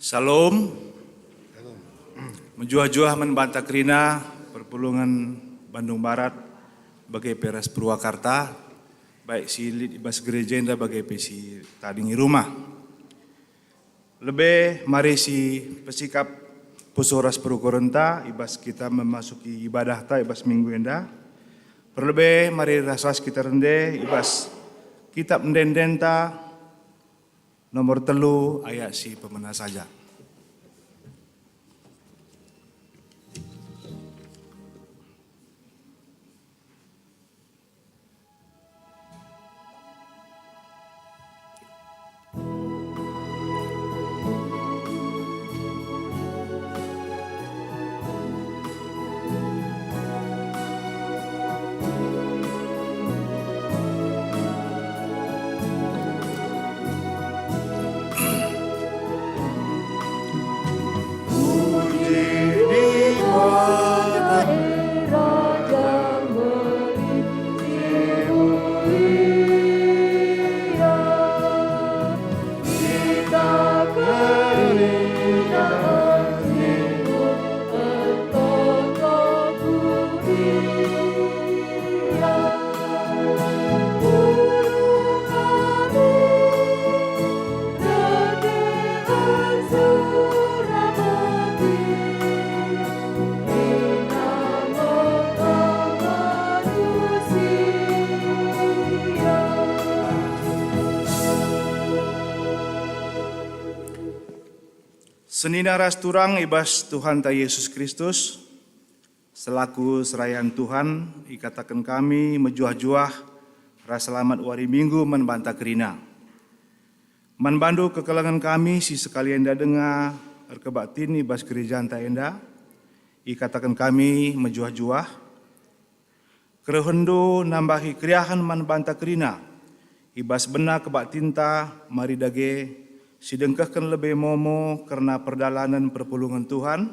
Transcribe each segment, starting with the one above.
Salam, menjuah-juah membantah kerina perpulungan Bandung Barat bagai Peras Purwakarta, baik si ibas gereja enda bagai pesi tadingi rumah. Lebih mari si pesikap pusoras Purwokarta ibas kita memasuki ibadah ta ibas minggu enda. Perlebih mari rasas kita rende ibas kitab mendendenta nomor 3 ayat si pemenang saja. Senina ras turang ibas Tuhan ta Yesus Kristus, selaku serayaan Tuhan, ikatakan kami menjuah-juah ras selamat wari minggu membantah kerina. Manbandu kekelangan kami si sekalian enda dengar erkebatin ibas gereja ta enda, ikatakan kami menjuah-juah. Kerehendo nambahi kriahan membantah kerina, ibas benar kebatin ta mari dage sidengkahkan lebih momo karena perdalanan perpulungan Tuhan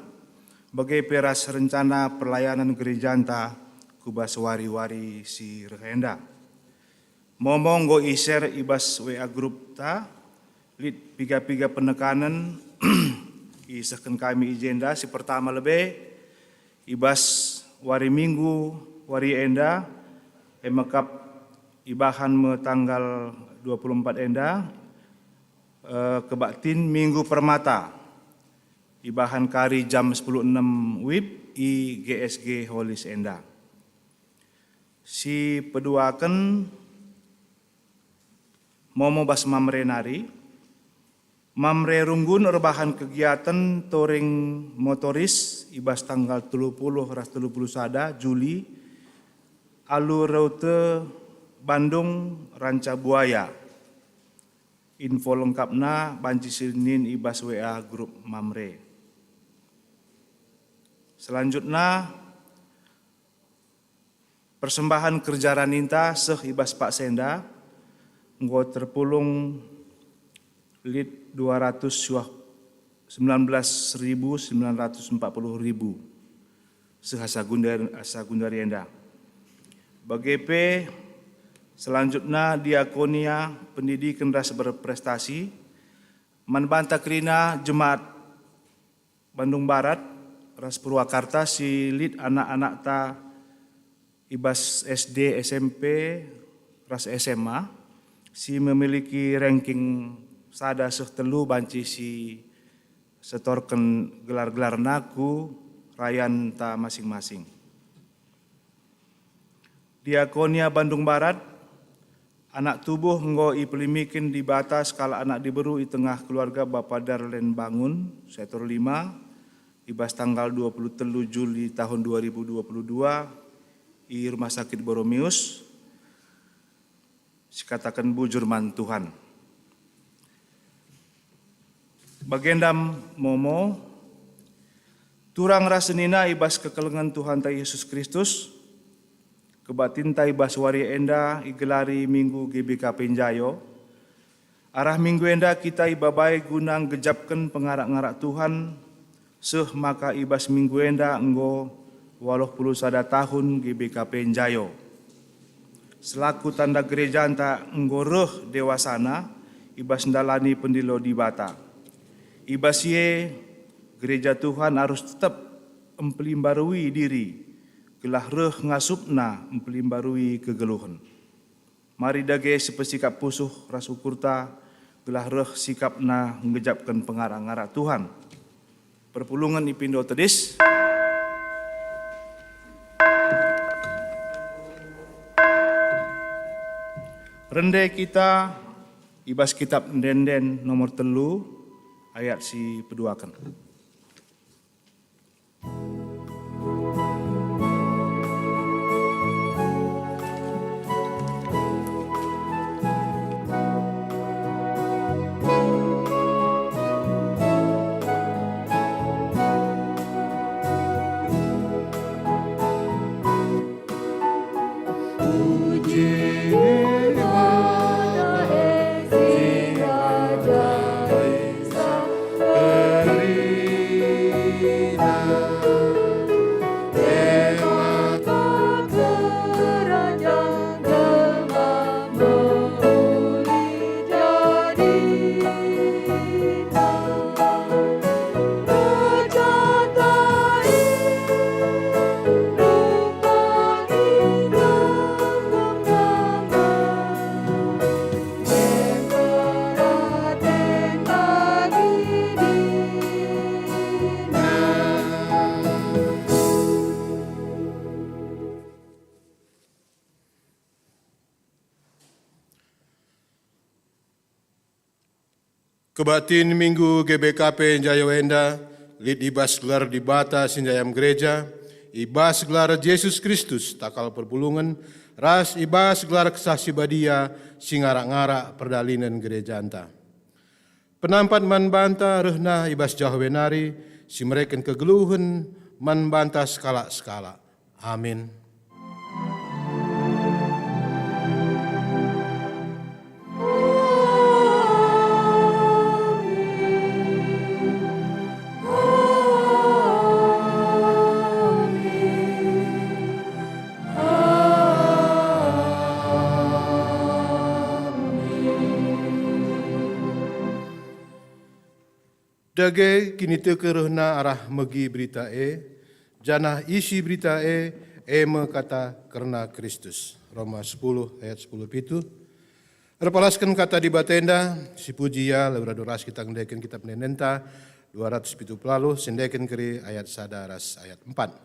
bagai peras rencana pelayanan gereja anta kubas wari-wari si rehenda. Momo nggo iser ibas WA grup ta lid piga-piga penekanan isahkan kami agenda si pertama lebih ibas wari minggu wari enda emakap ibahan me tanggal 24 enda kebaktin minggu permata ibahan kari jam 10.06 WIB i GSG Holis enda. Si peduakan momo bas mamre nari mamre runggun erbahan kegiatan touring motoris ibas tanggal 30 ras 30 sada Juli alur rute Bandung Ranca Buaya. Info lengkapna banci Senin ibas WA grup Mamre. Selanjutnya, persembahan kerja raninta seh ibas Pak Senda, nggo terpulung lit 219.940.000 sehasa gundari enda. BGP selanjutnya diakonia pendidikan ras berprestasi manbanta kerina Jemaat Bandung Barat ras Purwakarta si lit anak-anak ta ibas SD, SMP, ras SMA si memiliki ranking sada seh telu banci si setorken gelar-gelar naku rayan ta masing-masing. Diakonia Bandung Barat, anak tubuh nggo ipelimikin di batas kala anak diberu i tengah keluarga Bapak Darlen Bangun, sektor 5, ibas tanggal 23 Juli tahun 2022 di Rumah Sakit Boromius, sikatakan bujur man Tuhan. Bagendam momo, turang rasenina ibas kekelengan Tuhan ta Yesus Kristus, kebatin ta ibas wari enda igelari Minggu GBK Penjayo, arah Minggu enda kita ibabai gunang gejapkan pengarak-ngarak Tuhan, seh maka ibas Minggu enda enggo 81 tahun GBK Penjayo. Selaku tanda gereja anta enggo reh dewasana, ibas ndalani pendilo di bata. Ibas ye gereja Tuhan harus tetap empelimbarui diri, gelah reh ngasupna empelimbarui kegeluhan. Mari dage sepesikap pusuh rasukurta, gelah reh sikapna ngejapkan pengarang-arang Tuhan. Perpulungan ipindo tedis. Rende kita ibas kitab Denden nomor 3 ayat si peduakan. Kebatin Minggu GBKP Jayawenda, lid ibas gelar di bata sinjayam gereja, ibas gelar Yesus Kristus takal perpulungan, ras ibas gelar kesaksi badia singarak-ngarak perdalinan gereja anta. Penampat man banta rehna ibas jahwenari, si mereken kegeluhan man banta skala-skala. Amin. Dage kini tekerehna arah megi berita janah isi berita eme kata karena Kristus. Roma 10 ayat 10 pitu. Repalaskan kata di batenda, si puji ya lewradoras kita ngendeken kitab nenenta 200 pitu pelalu, sendeken keri ayat sadaras ayat 4.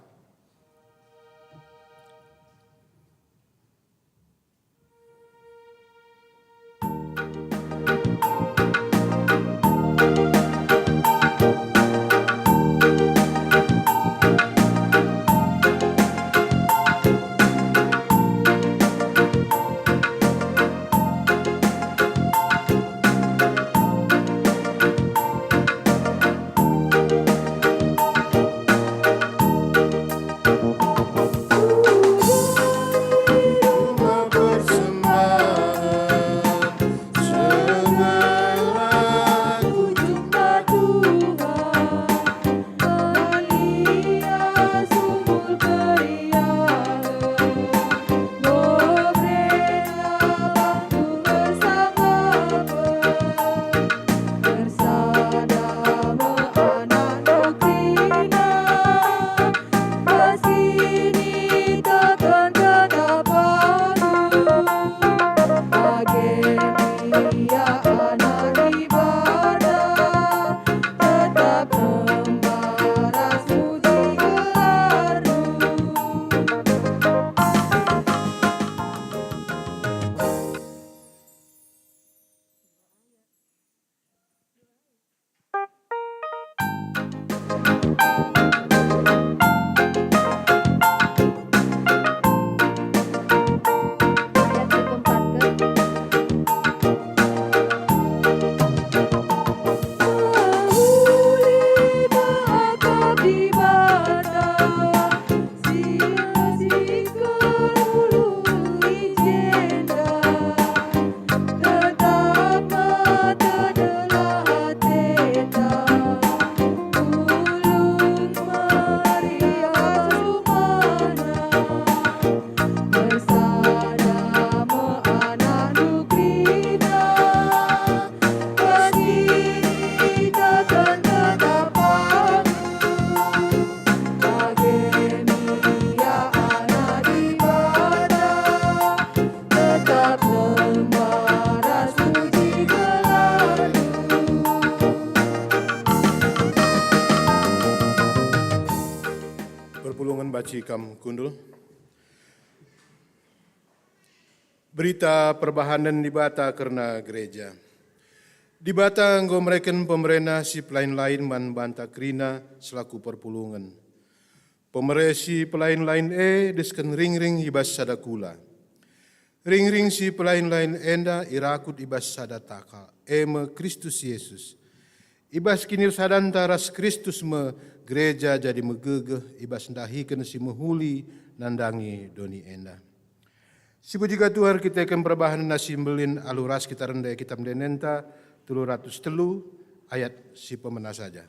maci kam kundul. Berita perbahanan di Bata karena gereja. Di Bata anggo mereken pemerintah si pelain-lain man banta krina selaku perpulungan. Pemerintah si pelain-lain desken ring-ring ibas sadakula. Ring-ring si pelain-lain enda irakut ibas sadataka. Me Kristus Yesus. Ibas kinir sadantaras Kristus me gereja jadi megegeh ibas ndahiken si mehuli nandangi doni enda. Si puji Tuhan kita akan perbahanan nasi belin aluras kita rendah kitab denenta 303 ayat si pemena saja.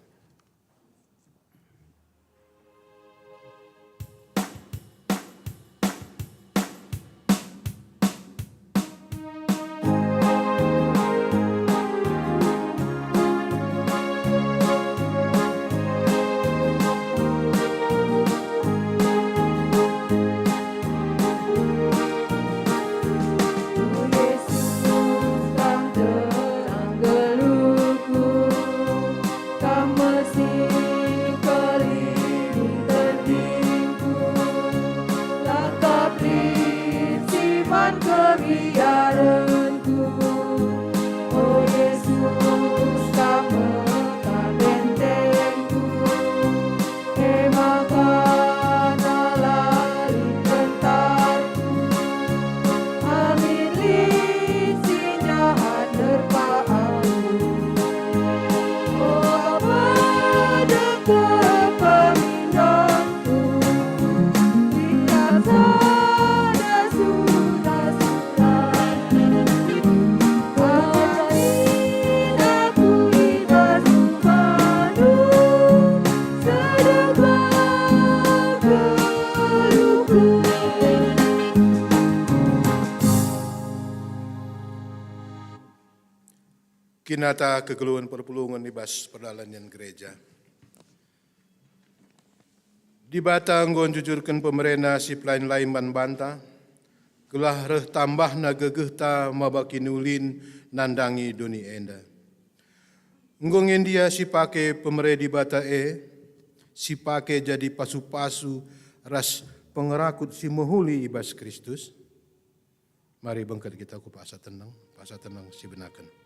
Kinata kekeluhan perpulungan ibas perdalanian gereja. Di Bata nggon jujurkan pemerintah si pelain lain man banta, gelah reh tambah na gegehta mabaki nulin nandangi doni enda. Nggong dia si pake pemerintah di Bata si pake jadi pasu-pasu ras pengerakut si mehuli ibas Kristus. Mari bangkat kita ku pasa tenang si benakan.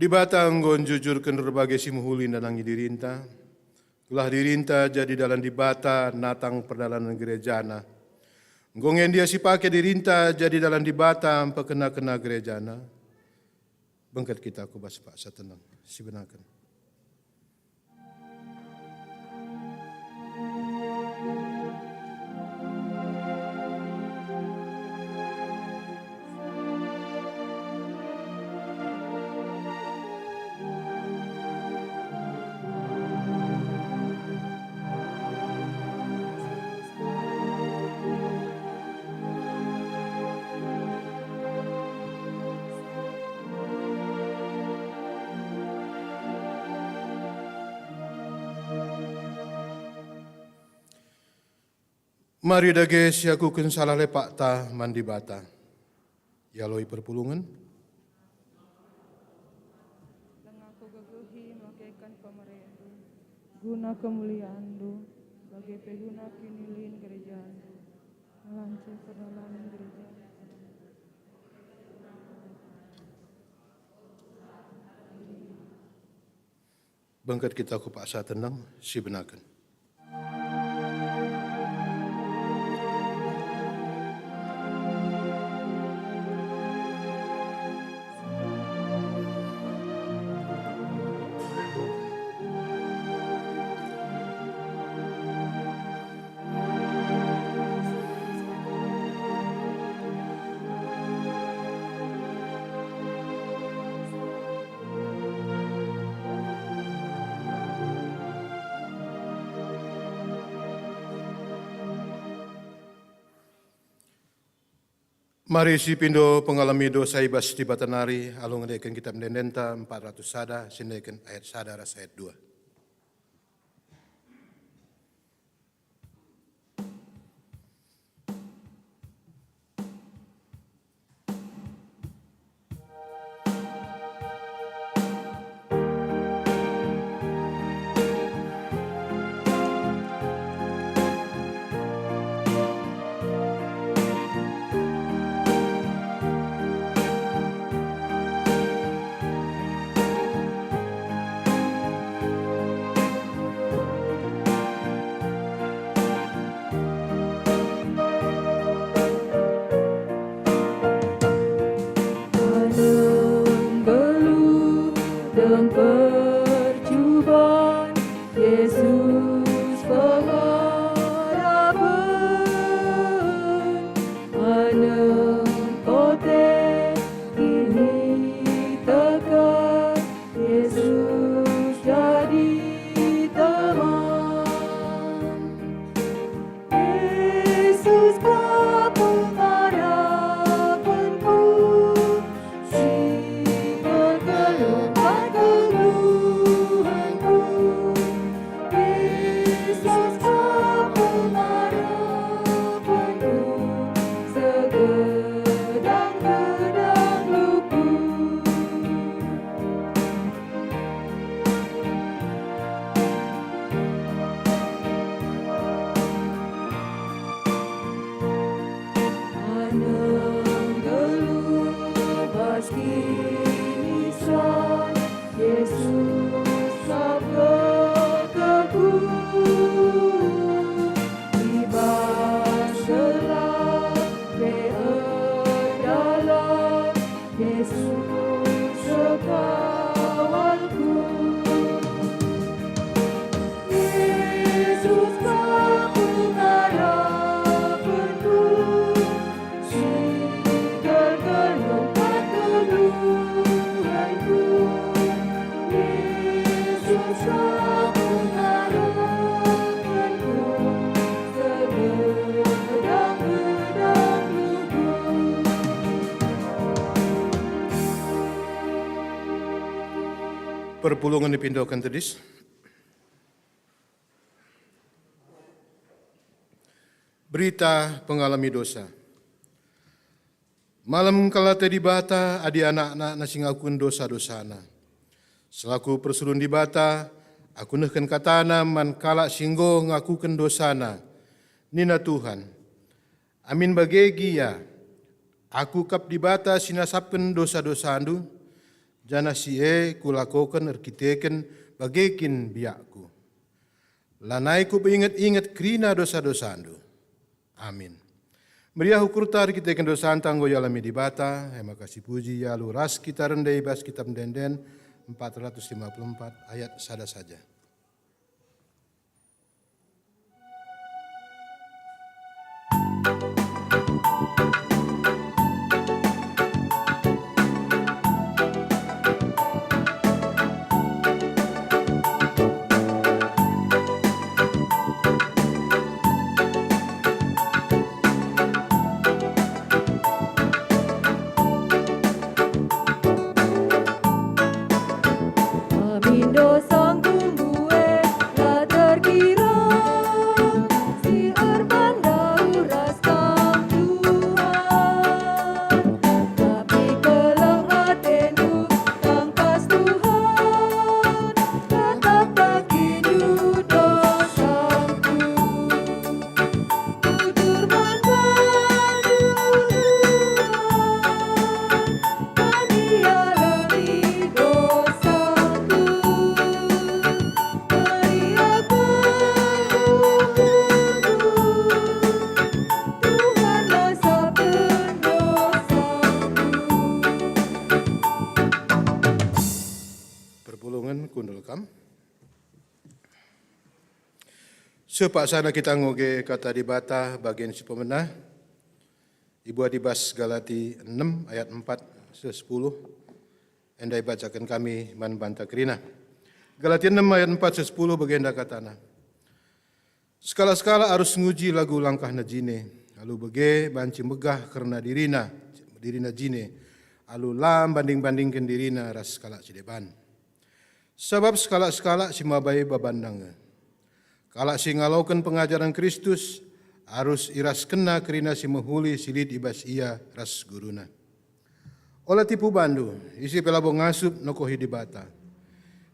Di Bata anggon jujurkan berbagai si muhuli nanangi dirinta. Gelah dirinta jadi dalam di Bata natang perdalanan gerejana. Ngongen dia si pake dirinta jadi dalam di Bata pekena-kena gerejana. Bengkat kita aku bas paksa tenang. Si benakan. Mari dage siakukeun salah lepak ta mandi Bata. Yaloi perpulungan. Lengaku gegehi makaikan pemerintah. Guna kemuliaan du. Bagi peguna kinilin gerejaan du. Melancur perdalanan gereja. Bangkat kita ku paksa tenang, si benakan. Mari si pindo pengalami dosa ibas di batanari, alung ngedekan kitab mendenta 400 sada, sindekan ayat sada ras ayat 2. Menunggu dan percubaan Yesus pengharapan Anak kote kini tegak Yesus jadi teman Yesus pengharapanku Yesus sabda teguh ibas gelap dalam Yesus sekawalku Yesus pengharapanku segala lompat keluhanku Yesus pengharapanku segedang-gedang lugu Perpulungan dipindahkan tedis. Berita pengalami dosa. Malam kala tadi bata adi anak-anak nasi ngakun dosa-dosana. Selaku persulun di bata, aku nehken katana man kala singgo ngakuken dosana. Nina Tuhan. Amin bagegi ya. Aku kap di bata sinasapken dosa-dosandu. Jana sie kulakoken erkiteken bagekin biakku. Lanai ku ingat-ingat krina dosa-dosandu. Amin. Meriah ukurtar kita kendo santang goyalami di bata. Terima kasih puji ya luras kita rendai bas kitab denden 454 ayat sada saja. Amindo sang tumbuhe la terkira si arban dauras kam Tuhan tapi kelang atendu tangkas Tuhan tetap bagidu dosaku jujur manfaat Tuhan dia lebih dosaku beri aku Tuhan dosa pendosaku Perpulungan kundulkam. Sepak sana kita ngoge kata di bata bagian si pemenah. Ibu Adibas Galati 6 ayat 4 10. Endai bacakan kami man banta kerina. Galati 6 ayat 4 10 bagian katana. Skala-skala harus nguji lagu langkah najine. Alu bege banci megah karena dirina jine. Alu lam banding-bandingkan dirina ras kalak cideban. Sebab sekala-sekala si mabai babandanga. Kalak si ngalaukan pengajaran Kristus, harus iras kena kerina si mehuli silid ibas ia ras guruna. Olah tipu bandu, isi pelabo ngasup nokohi di bata.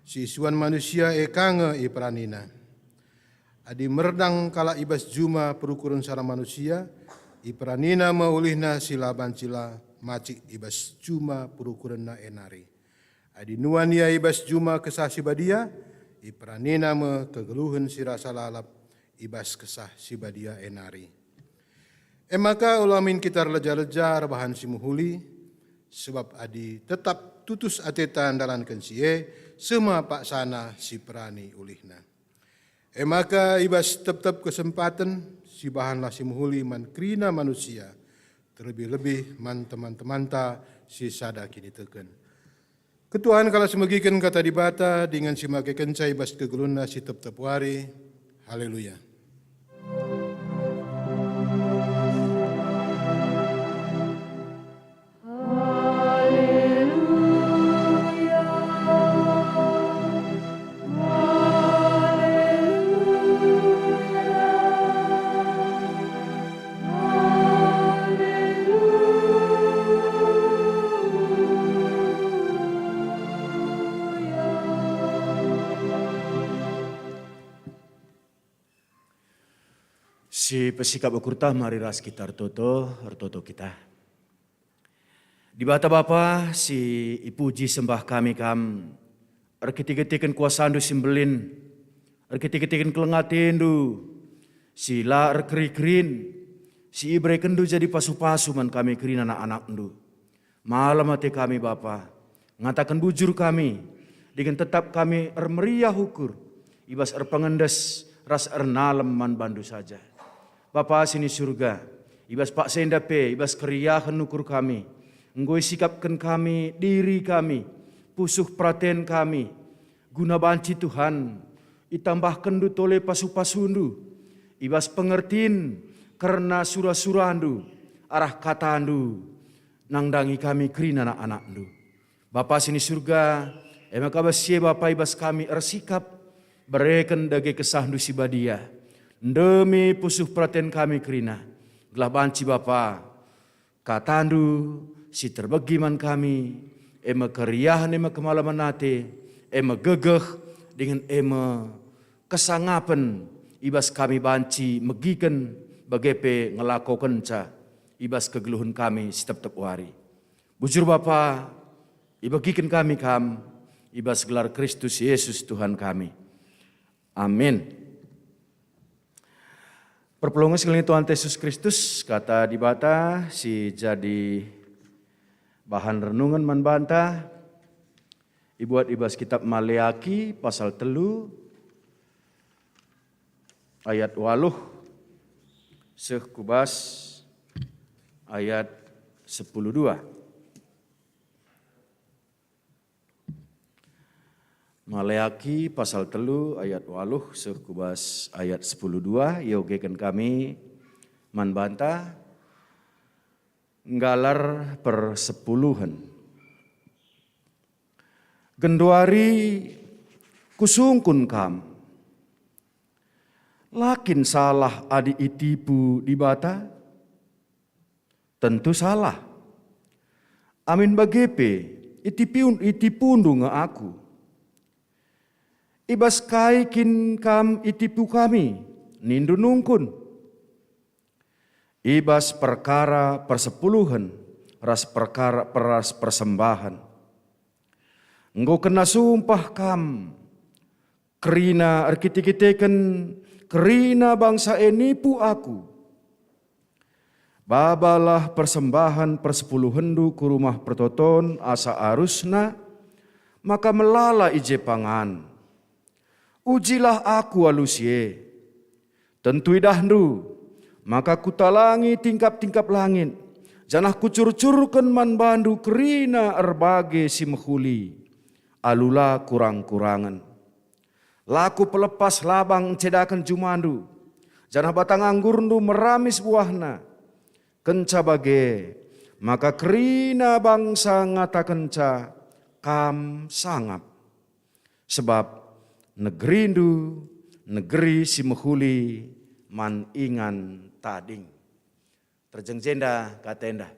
Si isuan manusia kange i peranina. Adi merdang kala ibas juma perukuran sara manusia, i peranina maulihna sila bancila macik ibas juma perukuran na enari. Adi nuan ia ibas juma kesah si badia, i peranina me kegeluhan si rasa lalap ibas kesah si badia enari. Maka ulamin kita leja-leja rebahan si muhuli, sebab adi tetap tutus atetan dalankan sie, semua pak sana si perani ulihna. Maka ibas tetap kesempatan si bahanlah si muhuli man krina manusia, terlebih-lebih man teman-teman ta si sada kini teken. Ketuhan kalau semegikan kata dibata dengan si make kencai ibas kegeluna si tetap wari. Haleluya. Si pesikap ukurta mari ras kita artoto kita. Di bata Bapa si ipuji sembah kami kam. Arkiti-kitikan kuasandu simbelin. Arkiti-kitikan kelengatindu. Si la arkri-krin. Si ibre kendu jadi pasu-pasu man kami kerin anak-anak ndu. Malam hati kami Bapa. Ngatakan bujur kami. Dengan tetap kami meriah hukur. Ibas pengendes ras nalem man bandu saja. Bapa sini surga, ibas pak sendape, ibas keriahan nukur kami, enggoi sikapkan kami, diri kami, pusuh praten kami, guna banci Tuhan, itambahkan du tole pasu-pasundu, ibas pengertin karena surah-surandu, arah katandu, nangdangi kami kerin anak-anak du. Bapa sini surga, emang kabasye Bapa ibas kami ersikap, bereken dage kesah du si badia. Demi pusuh perhatian kami kerina, gelah banci Bapa, katandu si terbegiman kami, ema keriahan ema kemalaman nate, ema gegeh dengan ema kesangapan, ibas kami banci megikan bagepe ngelakokan ca, ibas kegeluhan kami setiap wari. Bujur Bapa, ibagikan kami kam, ibas gelar Kristus Yesus Tuhan kami. Amin. Perpelongan sekalian Tuhan Yesus Kristus, kata di bata si jadi bahan renungan manbanta, ibuat ibas kitab Maleaki pasal 3 ayat 8 sekubas ayat 10:2. Maleaki pasal 3 ayat 8 sekubas ayat 10:2 yogekan kami manbanta nggalar persepuluhan. Genduari kusungkun kam. Lakin salah adi itipu di bata? Tentu salah. Amin bagepe itipundu nga aku. Ibas kaikin kam itipu kami, nindu nungkun. Ibas perkara persepuluhan, ras perkara peras persembahan. Engkau kena sumpah kam, kerina arkiti-kiteken, kerina bangsa enipu aku. Babalah persembahan persepuluhendu ku rumah pertoton asa arusna, maka melala ije pangan. Ujilah aku alusie, tentu idahdu, maka kutalangi tingkap-tingkap langit, janah kucur-curkan man bandu kerina erbage si mehuli, alula kurang-kurangan. Laku pelepas labang cedakan jumandu, janah batang anggurndu meramis buahna, kenca bage, maka kerina bangsa ngata kenca kam sangap. Sebab negeri ndu, negeri si mehuli man ingan tading. Terjengjenda katenda.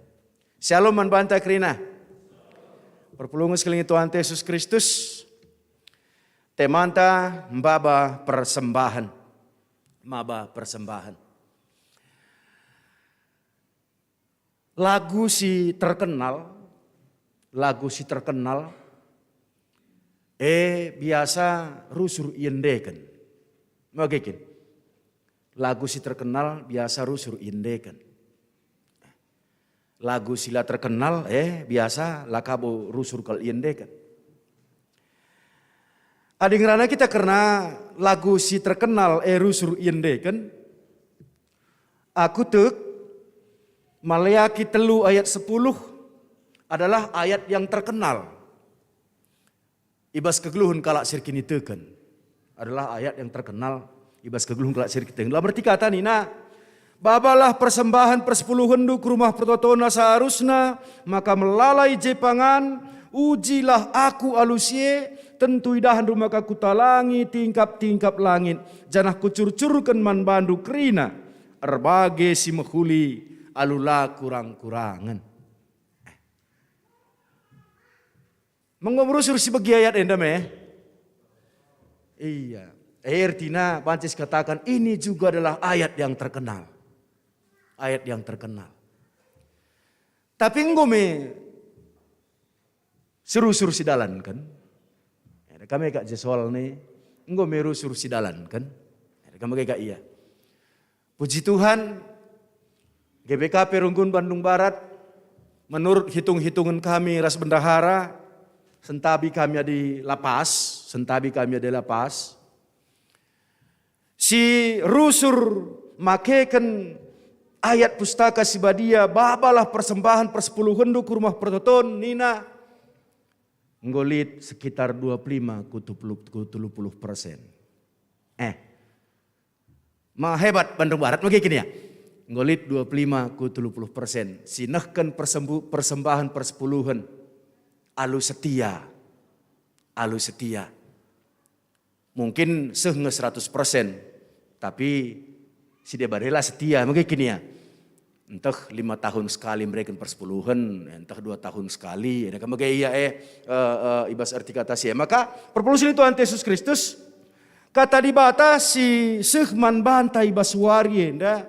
Shalom man banta kerina. Perpulungan sekeliling Tuhan Yesus Kristus. Temanta mbaba persembahan. Maba persembahan. Lagu si terkenal. Biasa rusur iendeken. Magekin. Lagu si terkenal biasa rusur iendeken. Lagu sila terkenal biasa lakabo rusur kal iendeken. Adingrana kita karena lagu si terkenal rusur iendeken. Aku tek Maleaki 3 ayat 10 adalah ayat yang terkenal. Ibas kegeluhun kalak sirkini teken. Adalah ayat yang terkenal. Ibas kegeluhun kalak sirkini teken. Lah berarti kata Nina. Babalah persembahan persepuluhan du ke rumah pertotona seharusnya. Maka melalai jepangan. Ujilah aku alusie. Tentu idahan rumah kutalangi tingkap-tingkap langit. Janah kucur-curkan man bandu kerina. Erbage si mehuli alula kurang-kurangan. Mengomrusur si bagi ayat endame. Iya. Ertina Pancis katakan ini juga adalah ayat yang terkenal. Ayat yang terkenal. Tapi ngome seru-seru si dalan kan. Kami kak jesol nih. Ngome rusur si dalan kan. Kami kak iya. Puji Tuhan. GBKP Rungkun Bandung Barat. Menurut hitung-hitungan kami ras bendahara. Sentabi kami di lapas. Si rusur makeken ayat pustaka si badia. Babalah persembahan persepuluhan du ke rumah pertoton Nina. Ngolit sekitar 25-30%. Mah hebat Bandung Barat begini ya. Ngolit 25-30%. Sinahkan persembahan persepuluhan. Alu setia. Mungkin sehingga 100%. Tapi si debadela setia begini ya. Entah 5 tahun sekali mereka persepuluhan, entah 2 tahun sekali. Ada kan ibas arti kata sih. Maka perpuluhan Tuhan Yesus Kristus kata dibatasi sehman bantai baswari enda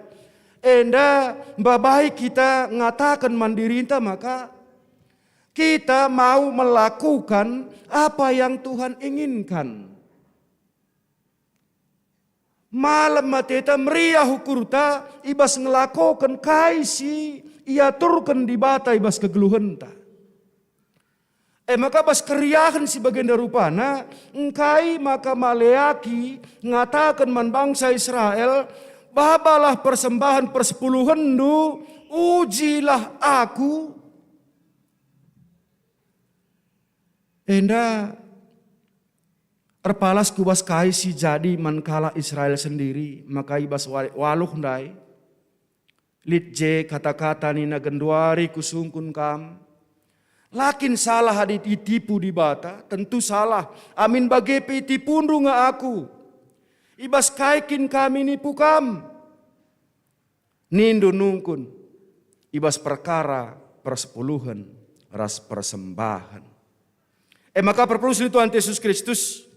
babai kita ngatakan mandiri maka kita mau melakukan apa yang Tuhan inginkan. Malam mateta meriah hukurta ibas ngelakokan kaisi ia turkan di bata ibas kegeluhan ta. Maka bas keriahan si bagian darupana engkai maka maleaki ngatakan man bangsa Israel babalah persembahan persepuluhan du ujilah aku. Enda terpalas kubas kaisi jadi mankala Israel sendiri maka ibas waluh ndai litje kata-kata nina genduari kusungkun kam lakin salah ditipu di bata tentu salah amin bagepe tipundu nga aku ibas kaikin kami nipu kam nindu nungkun ibas perkara persepuluhan ras persembahan maka perpuluhan Tuhan Yesus Kristus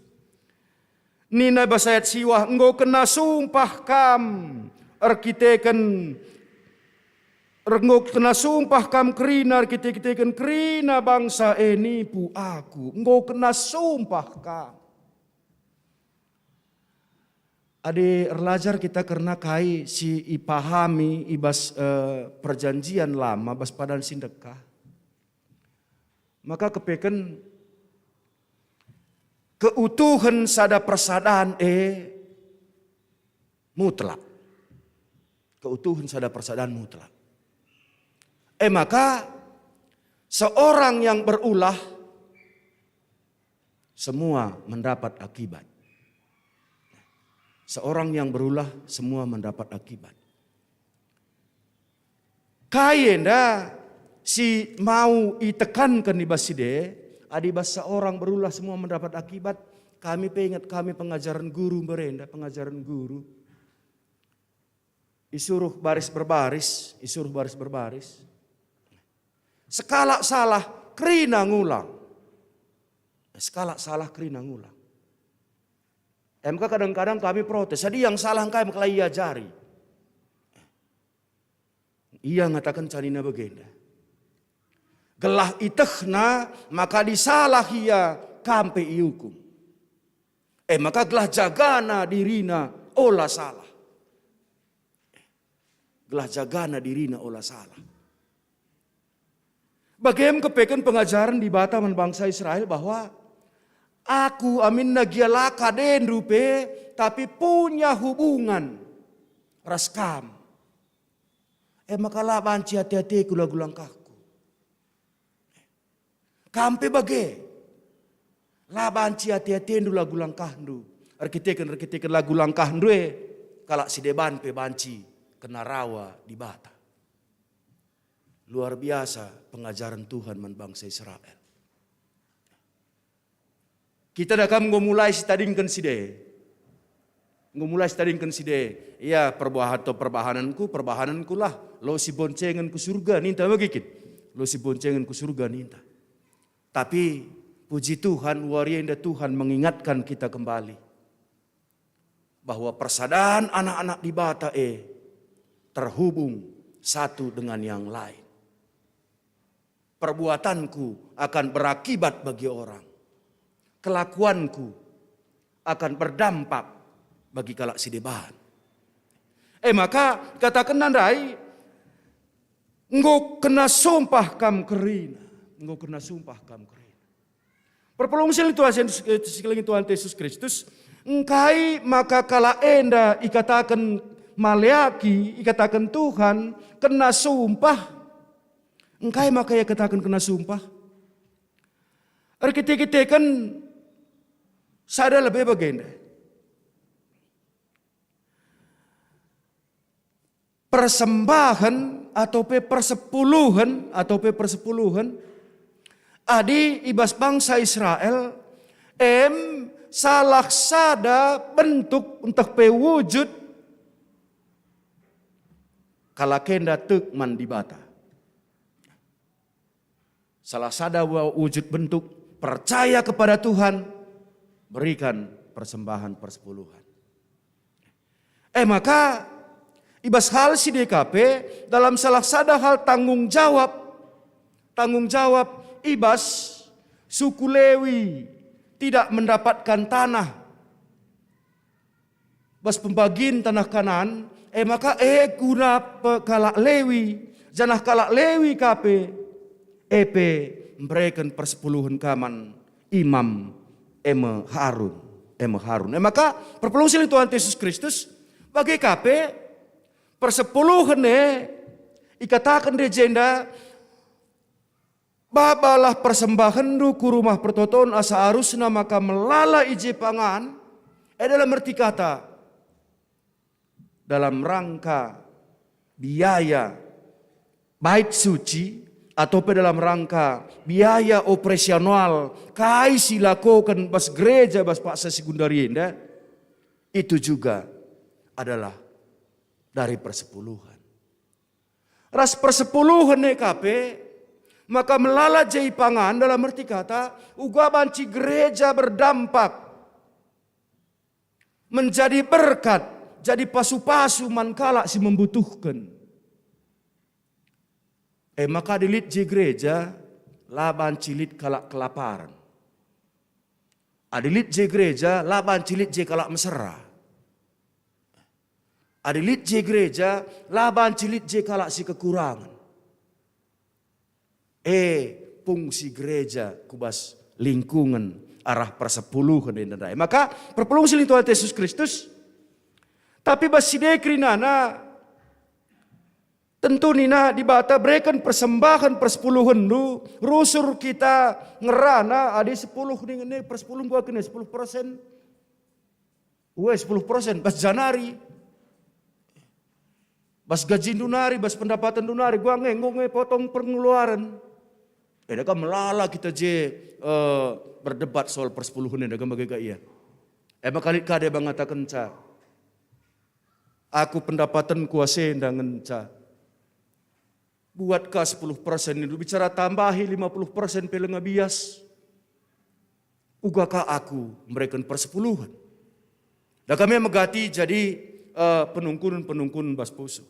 Nina basayat siwah engkau kena sumpah kam arkiteken engkau kena sumpah kam kerina arkiteken kerina bangsa nipu aku engkau kena sumpah kam. Ade erlajar kita karena kai si ipahami ibas perjanjian lama bas padan sindekah. Maka kepeken keutuhan sada persadaan mutlak. Keutuhan sada persadaan mutlak. Maka seorang yang berulah semua mendapat akibat. Seorang yang berulah semua mendapat akibat. Kayenda si mau itekankan di baside, adibas seorang berulah semua mendapat akibat. Kami pengat kami pengajaran guru berenda, pengajaran guru. Isuruh baris berbaris, isuruh baris berbaris. Sekala salah, kerina ngulang. Sekala salah, kerina ngulang. MK kadang-kadang kami protes, jadi yang salah kami kali jari. Ia ngatakan canina begenda. Gelah itehna maka disalah ia kampe iukum. Maka gelah jagana dirina olah salah. Gelah jagana dirina olah salah. Bagaimana kepekan pengajaran di Bataman bangsa Israel bahwa aku amin nagialaka den rupe tapi punya hubungan raskam. Maka laban hati-hati kula-gulang kaku. Kampe bage. Laban hati-hati lagu langkah ndu. Arkiteken lagu langkah ndu kalak si deban pe banci kena rawa di Bata. Luar biasa pengajaran Tuhan man bangsa Israel. Kita dah kam ngomulai stadingkan side. Ngomulai stadingkan side. Ya perbahananku lah. Lo si boncengan ku surga ninta bagikit. Lo si boncengan ku surga ninta. Tapi puji Tuhan, warienda Tuhan mengingatkan kita kembali. Bahwa persadaan anak-anak di Bata terhubung satu dengan yang lain. Perbuatanku akan berakibat bagi orang. Kelakuanku akan berdampak bagi kalak sideban. Maka katakan nandai, engkau kena sumpah kam kerina. Engkau kena sumpah kam kerina. Perpelong sila Tuhan Yesus Kristus, engkai maka kala enda ikatakan maleaki, ikatakan Tuhan, kena sumpah. Engkai maka ya katakan kena sumpah. Arkite kan sada lebih bagenda. Persembahan atau persepuluhan adi ibas bangsa Israel salah sada bentuk untuk pewujud kalakenda tekman di Bata. Salah sada wujud bentuk percaya kepada Tuhan, berikan persembahan persepuluhan. Maka ibas hal si DKP dalam salah sada hal tanggung jawab ibas suku Lewi tidak mendapatkan tanah. Bas pembagian tanah Kanaan, maka guna kalak Lewi, janah kalak Lewi kape, memberikan persepuluhan kaman imam Harun. Maka perpelung sila Tuhan Yesus Kristus bagi kape persepuluhan ikatakan legenda babalah persembahan ku rumah pertoton asa arusna maka melala ije pangan dalam arti kata dalam rangka biaya bait suci atau dalam rangka biaya operasional kai silakokan bas gereja bas paksa sekundarienda itu juga adalah dari persepuluhan. Ras persepuluhan kape maka melala jai pangan dalam arti kata uga banci gereja berdampak menjadi berkat jadi pasu-pasu mankala si membutuhkan. Maka dilit je gereja laban cilit kalak kelaparan. Adilit je gereja laban cilit je kalak mesra. Adilit je gereja laban cilit je kalak si kekurangan. Fungsi gereja kubas lingkungan arah persepuluhan dan lain. Maka perpelung sila Tuhan Yesus Kristus. Tapi baside krinana tentu nina di Bata berikan persembahan persepuluhan du rusur kita ngerana ada 10 nih persepuluh gua kena 10%. 10% pas Janari. Bas gaji dunari, bas pendapatan dunari, gua nge potong pengeluaran. Daga melala kita berdebat soal persepuluhan daga bagaimana iya. Maka kade mengatakan ca. Aku pendapatan kuasa dengan ca. Buat ka 10% itu bicara tambahi 50% peleng bias. Ugakah aku memberikan persepuluhan. Dan kami megati jadi penungkun bas puso.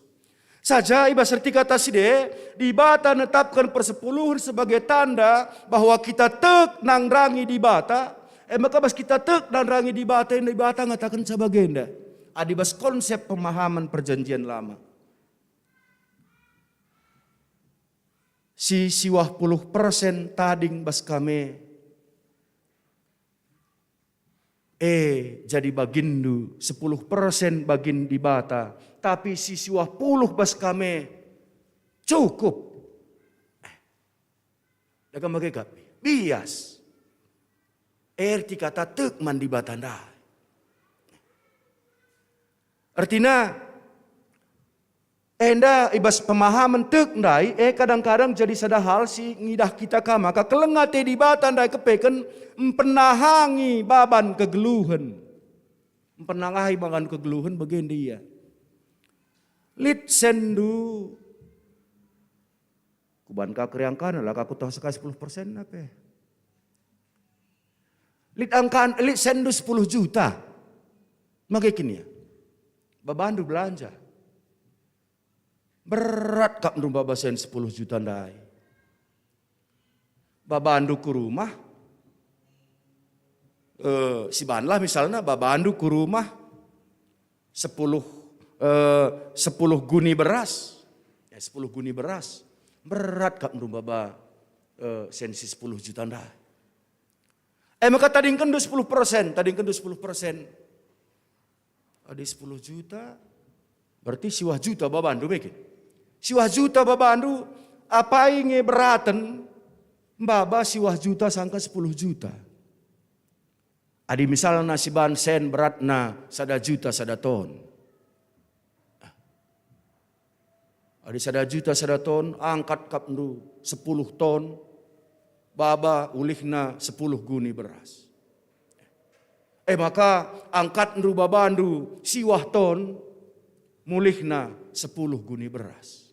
Saja iba serti kata side, di bata netapkan persepuluhan sebagai tanda bahwa kita tek nang rangi di bata. Maka bas kita tek nang rangi di bata ngatakan sabagenda. Adi bas konsep pemahaman perjanjian lama. Si siwah 10% tading bas kami. Jadi bagindu 10% bagin di bata. Tapi si siwah 10 bas kami cukup. Dagang magigap. Bias. Erti kata tek man di batanda. Artinya enda ibas pemahaman tek ndai kadang-kadang jadi sada hal si ngidah kita ka maka kelengate di batanda kepeken empenahangi baban kegeluhan. Empenangahi baban kegeluhan bagian dia. Lit sendu kuban ka kriangkan lah aku tahu sekali 10% apa. Lit sendu 10 juta. Makin ya. Babandu belanja. Berat kak nung babasen 10 juta ndai. Babandu ke rumah. Si banlah misalnya babandu ke rumah 10 guni beras. Ya 10 guni beras. Berat kak nung baba sensi 10 juta ndai. Maka tadingkan 10%, tadingkan 10%. Ada 10 juta, berarti siwah juta babandu meke. Siwah juta babandu, apa inge beratan, baba siwah juta sangka 10 juta. Adi misalnya nasi ban sen beratna sada juta sada ton. Adi sada juta sada ton, angkat kapndu 10 ton, baba ulihna 10 guni beras. Maka angkat nru babandu siwah ton mulihna 10 guni beras.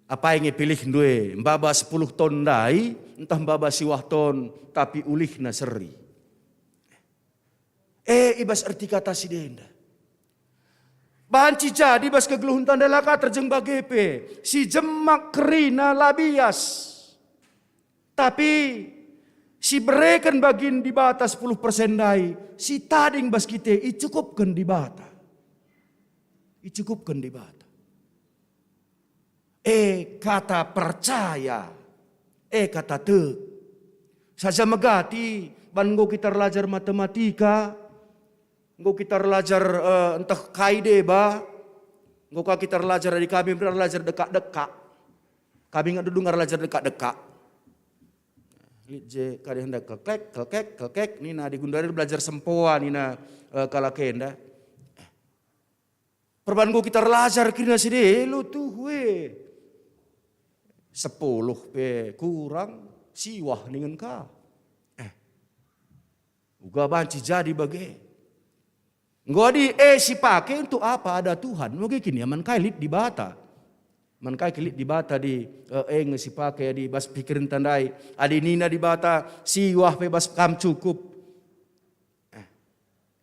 Apa yang pilih ndue mbaba 10 ton dai entah mbaba siwah ton tapi ulihna seri. Ibas arti kata si denda. Banci jadi bas kegeluhun tanda laka terjeng bagepe si jemak kerina labias. Tapi si berikan bagin di bata 10% dai, si tading bas kita icukupkan di bata. Icukupkan di bata. Kata percaya, kata tek. Saja megati, bango kita belajar matematika, nggo kita belajar entah kaide ba, nggo kita belajar di kami belajar dekat-dekat. Kami nggak duduk belajar dekat-dekat. Je kada hendak kelkek nina di Gundari belajar sempoa nina kalakenda. Perbanku kita belajar kira sini lu tuh 10 pe kurang siwah dengan ka. Uga banci jadi bagai. Nggo di si pakai untuk apa ada Tuhan. Mungkin kini aman kailit di bata. Mankai kelit di bata di ngesi pakai di bas pikirin tandai adi nina di bata siwah pe bas kam cukup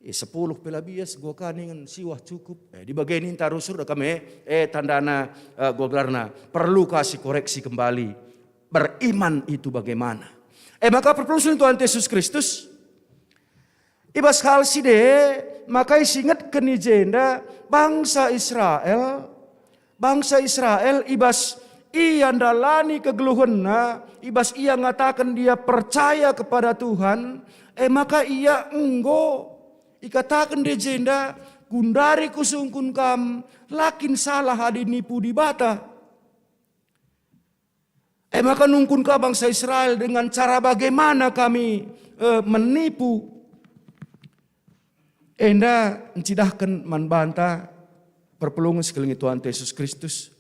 10 pela bias gua kaningan siwah cukup di bagian ini tarusur kami tandana gua gelarna perlu kasih koreksi kembali beriman itu bagaimana maka perpuluhan Tuhan Yesus Kristus ibas hal side maka isingat kenijenda bangsa Israel ibas ia ndalani kegeluhanna, ibas ia ngatakan dia percaya kepada Tuhan, maka ia enggo ikatakan dia jenda gundari kusungkun kam lakin salah adi nipu di bata. Maka nungkun ka bangsa Israel dengan cara bagaimana kami menipu. Enda encidahkan man banta perpulungan sekeliling Tuhan Yesus Kristus.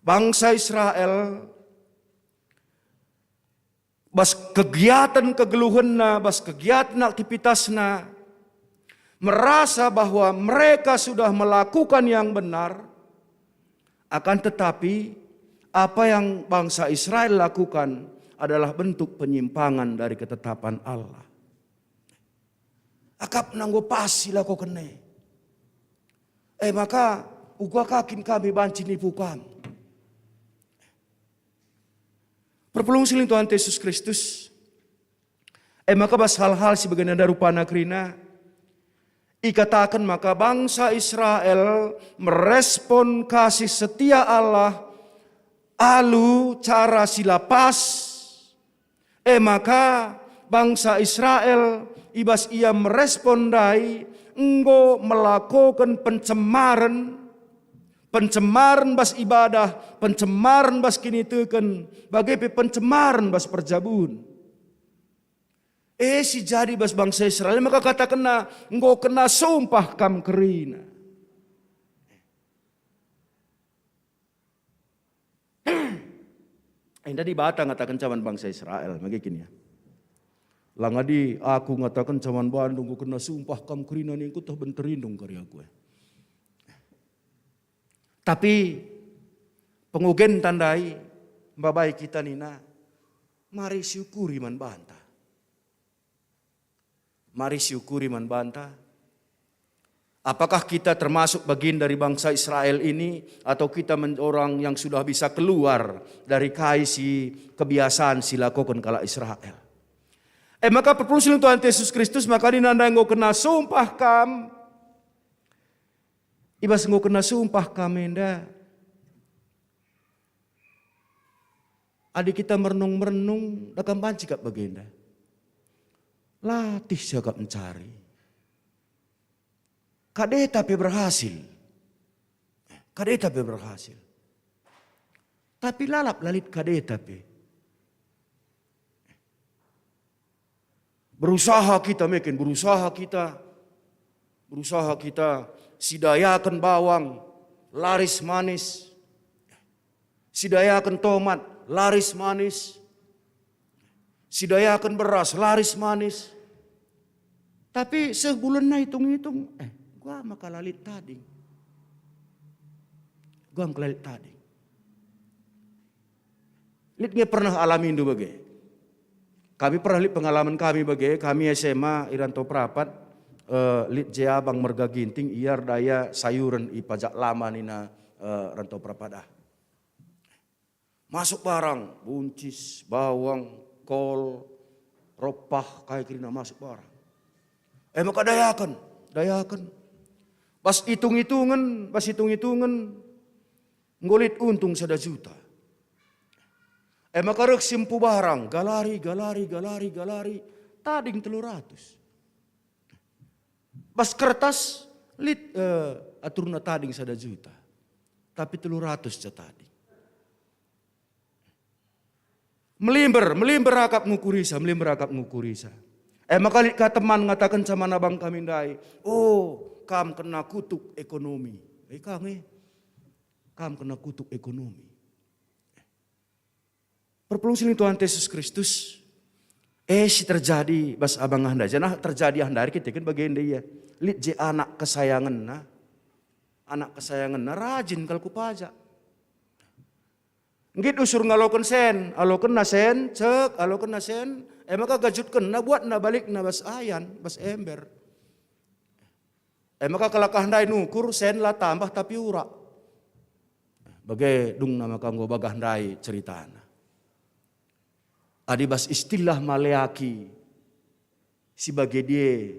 Bangsa Israel bas kegiatan kegeluhanna, bas kegiatan aktivitasna, merasa bahwa mereka sudah melakukan yang benar, akan tetapi apa yang bangsa Israel lakukan adalah bentuk penyimpangan dari ketetapan Allah. Akap nanggo pasi lah kau kene. Maka ugwa kakin kami banci nipu kamu. Perpulung siling Tuhan Yesus Kristus. Maka bas hal-hal sebagaimana darupana krina. Ikatakan maka bangsa Israel merespon kasih setia Allah. Alu cara silapas. Maka bangsa Israel ibas ia merespondai enggo melakukan pencemaran bas ibadah, pencemaran bas kinitukan, bagai pencemaran bas perjabun. Si jadi bas bangsa Israel maka katakanna enggo kena sumpah kam kerina. Indah di bata ngatakan cawan bangsa Israel, begini ya. Langadi aku ngatakan cawan Bandung ku kena sumpah kam kerina ni ku tah benterindung karya gue. Tapi pengugen tandai babai kita nina, mari syukuri man banta. Mari syukuri man banta. Apakah kita termasuk bagian dari bangsa Israel ini atau kita orang yang sudah bisa keluar dari kaisi kebiasaan silakukan kala Israel. Maka perpuluhan Tuhan Yesus Kristus maka dinandai ngau kena sumpah kam. Ibas ngau kena sumpah kam enda. Adik kita merenung-merenung dakam banci kap bagenda. Latih siagap mencari. Kade tapi berhasil. Kade tapi berhasil. Tapi lalap lalit kade tapi. Berusaha kita sidayakan bawang, laris manis. Sidayakan tomat, laris manis. Sidayakan beras, laris manis. Tapi sebulan na hitung-hitung, gua makalalit tadi. Lit nggak pernah alamin itu bagai. Kami pernah lihat pengalaman kami bagai, kami SMA Iranto Prapat, lit jea bang merga ginting, iar daya sayuran ipajak lama nina Ranto Prapat. Masuk barang, buncis, bawang, kol, ropah, kayak kira masuk barang. Maka dayakan. Pas hitung-hitungan, ngolit untung 1 juta. Maka rek simpu barang, galari, tading 300. Pas kertas, lit aturna tading 1 juta. Tapi 300 ja tading. Melimber akap ngukurisa. Maka ka teman ngatakan sama nabang kami dai, kam kena kutuk ekonomi. Kam kena kutuk ekonomi. Perpulung sini Tuhan Yesus Kristus. Si terjadi bas abang anda janah terjadi handari kita kan bagian dia. Lit je anak kesayangan na rajin kalku pajak. Ngit usur ngalokan sen, alokan na sen, maka gajutkan na buat na balik na bas ayan, bas ember. Maka kalakah handai nukur sen lah tambah tapi ura. Bagai dung nama kanggo bagah handai ceritana. Adi bas istilah maleaki sebagai dia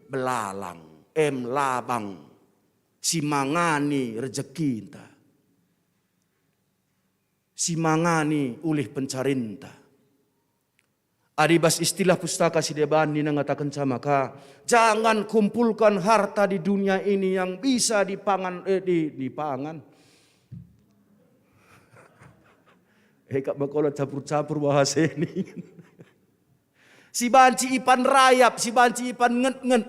belalang, labang, si mangani rezeki ta. Si mangani ulih pencarinta. Adibas istilah pustaka Sidebani mengatakan sama ka, jangan kumpulkan harta di dunia ini yang bisa dipangan. Kak makola campur-campur bahasa ini. Si banci ipan rayap, si banci ipan nget-nget.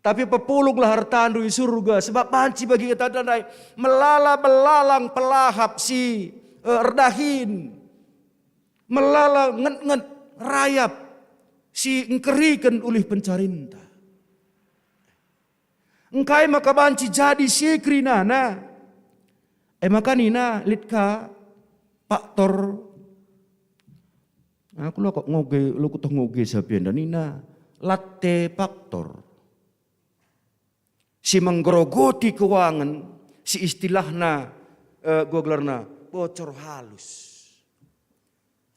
Tapi pepulunglah hartandu di surga. Sebab banci bagi kita danai melala belalang pelahap si erdahin. Melala nget-nget rayap si engkerikan ulih pencarinta. Engkai maka banci jadi si krinana. Maka nina litka faktor. Aku lo kok ngoge, lo kutoh ngoge sapian dan nina latte faktor. Si menggerogoti keuangan, si istilahna gua gelarna bocor halus.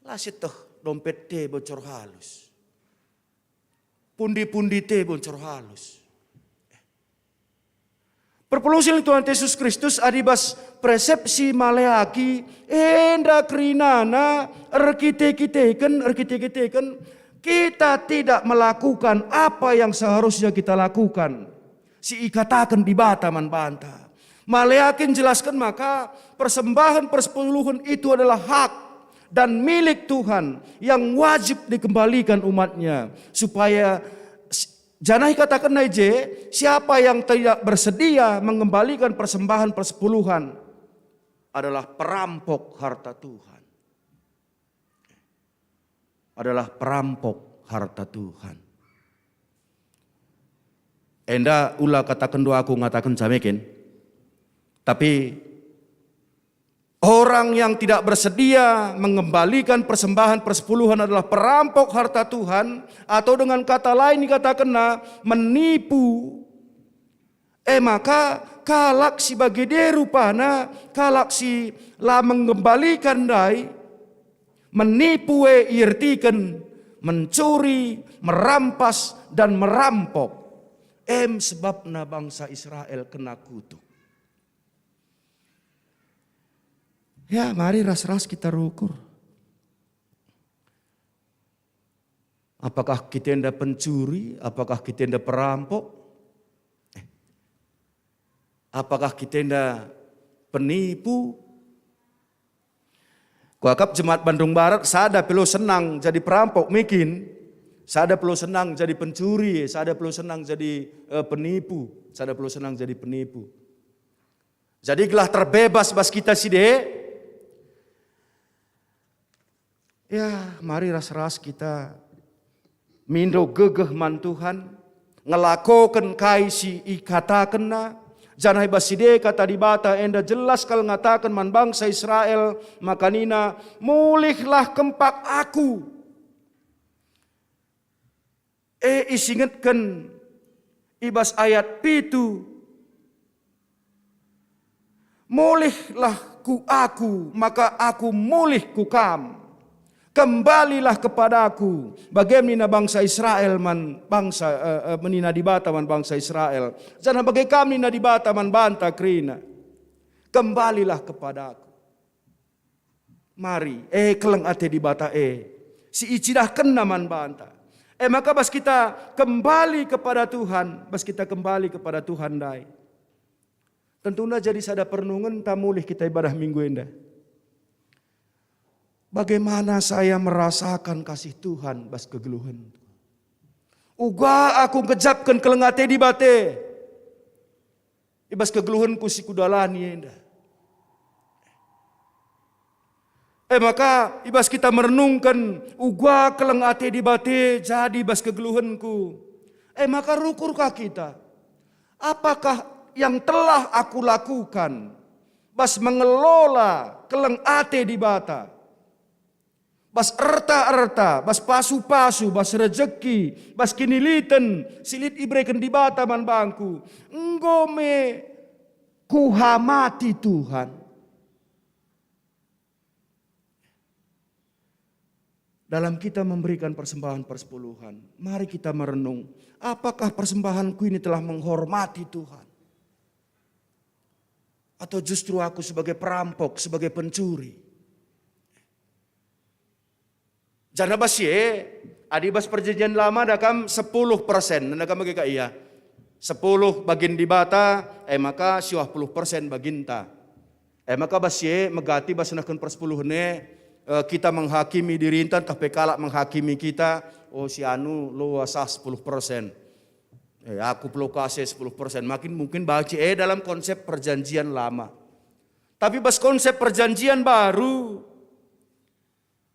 Lah toh dompet teh bocor halus. Pundi-pundi teh bocor halus. Perpulusin Tuhan Yesus Kristus adibas persepsi maleaki enda krinana erkite-kiteken kita tidak melakukan apa yang seharusnya kita lakukan. Si ikatakan di bata man banta. Maleakin jelaskan maka persembahan persepuluhan itu adalah hak dan milik Tuhan yang wajib dikembalikan umatnya. Supaya janai katakan naije siapa yang tidak bersedia mengembalikan persembahan persepuluhan adalah perampok harta Tuhan. Adalah perampok harta Tuhan. Enda ulah katakan doa aku ngatakan samekin. Tapi orang yang tidak bersedia mengembalikan persembahan persepuluhan adalah perampok harta Tuhan. Atau dengan kata lain dikatakan menipu. Maka kalak si bagi derupana, kalak si lah mengembalikan dai. Menipu irtikan, mencuri, merampas dan merampok. Sebabna bangsa Israel kena kutuk. Ya mari ras-ras kita ukur. Apakah kita hendak pencuri? Apakah kita hendak perampok? Apakah kita hendak penipu? Kuakap Jemaat Bandung Barat sada perlu senang jadi perampok mungkin. Sada perlu senang jadi pencuri, sada perlu senang jadi penipu, sada perlu senang jadi penipu. Jadi gelah terbebas bas kita side. Ya, mari ras-ras kita mindo gegeh man Tuhan, ngelakokan kai si ikatakan na. Janai baside kata di bata enda jelas kalau ngatakan man bangsa Israel makanina mulihlah kempak aku. Isingatkan ibas ayat pitu. Mulihlah ku aku, maka aku mulih ku kam. Kembalilah kepadaku. Bagaimana bangsa Israel man bangsa menina di bata man bangsa Israel. Jangan bagai kami na di bata man banta krina. Kembalilah kepadaku. Mari, keleng ate di bata si icidah kena man banta. Maka bas kita kembali kepada Tuhan. Bas kita kembali kepada Tuhan dai. Tentunya jadi sada perenungan tamulih kita ibadah minggu indah. Bagaimana saya merasakan kasih Tuhan bas kegeluhan. Uga aku kejapkan kelengate di bate. Ibas kegeluhanku si kudalani indah. Maka ibas kita merenungkan uga keleng ate di bate jadi bas kegeluhanku. Maka rukurkah kita? Apakah yang telah aku lakukan bas mengelola keleng ate di bata? Bas erta-erta, bas pasu-pasu, bas rejeki, bas kiniliten, silit ibreken di bata man bangku. Enggome kuhamati Tuhan. Dalam kita memberikan persembahan persepuluhan, mari kita merenung, apakah persembahanku ini telah menghormati Tuhan? Atau justru aku sebagai perampok, sebagai pencuri? Jangan bas adibas perjanjian lama dakam 10%, dakam bagi iya. 10 bagin di bata, maka 10% baginta. Maka bas megati bas nakon persepuluhne, kita menghakimi diri intan tapi kalak menghakimi kita, oh si anu lo asah 10%. Aku perlu kasih 10%. Mungkin baca dalam konsep perjanjian lama. Tapi pas konsep perjanjian baru,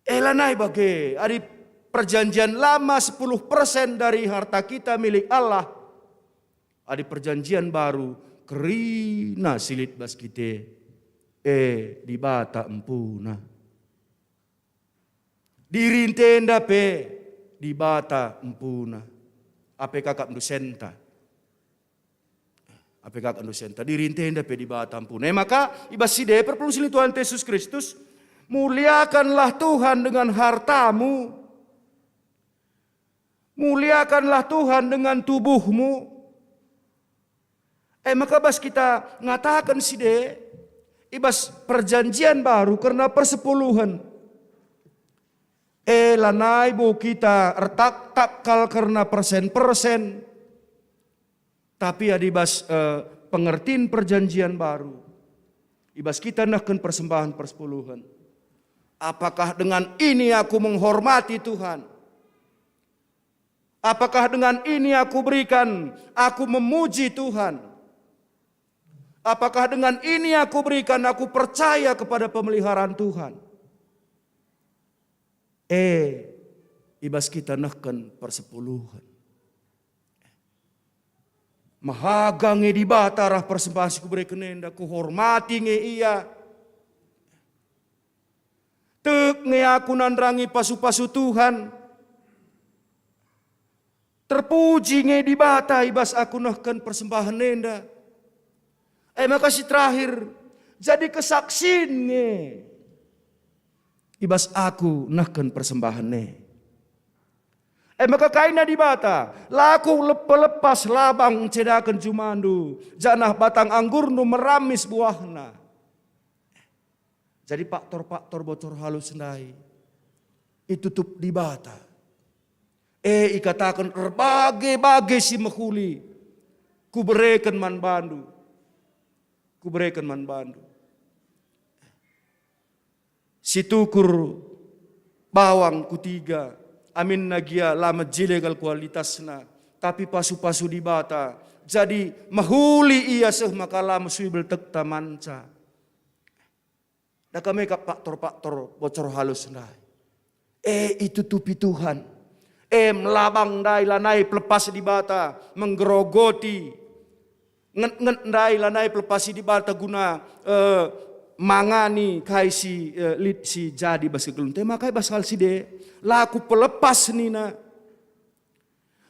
lanai bagi. Ada perjanjian lama 10% dari harta kita milik Allah. Ada perjanjian baru, kerina silit bas kita. Di bata empuna. Dirintenda pe di bata empuna. APK kap dusenta. APK kap dusenta. Dirintenda pe di bata empuna. Maka ibaside perlu sini Tuhan Yesus Kristus. Muliakanlah Tuhan dengan hartamu. Muliakanlah Tuhan dengan tubuhmu. Maka bas kita ngatakan side. Ibas perjanjian baru karena persepuluhan. Lanai bu kita ertak takal karena persen-persen. Tapi adibas pengertian perjanjian baru. Ibas kita nakkan persembahan persepuluhan. Apakah dengan ini aku menghormati Tuhan? Apakah dengan ini aku memuji Tuhan? Apakah dengan ini aku percaya kepada pemeliharaan Tuhan? Ibas kita nakkan persepuluhan. Mahagang di batarah persembahan ku beri kenenda ku hormati nge iya. Tek nge aku nandrangi pasu-pasu Tuhan. Terpuji nge di bata ibas aku nakkan persembahan nenda. Makasih terakhir jadi kesaksin nge. Ibas aku nakkan persembahan ne. Maka kaina di bata. Laku lepas labang cedakan jumandu. Janah batang anggur nu meramis buahna. Jadi faktor-faktor bocor halus sendai. Itu tutup di bata. Ikatakan berbagai si mehuli. Kuberekan man bandu. Si tukur bawang kutiga. Amin nagia lama jilegal kualitasna. Tapi pasu-pasu di bata. Jadi mahuli ia seh maka lama suibel tekta manca. Da kami kap faktor-faktor bocor halus nai. Itu tupi Tuhan. Melabang dai lanai pelepas di bata. Menggerogoti. Nget dai lanai pelepasi di bata guna mangani kai si jadi bas kegelun. Makai bas hal si de. Laku pelepas nina.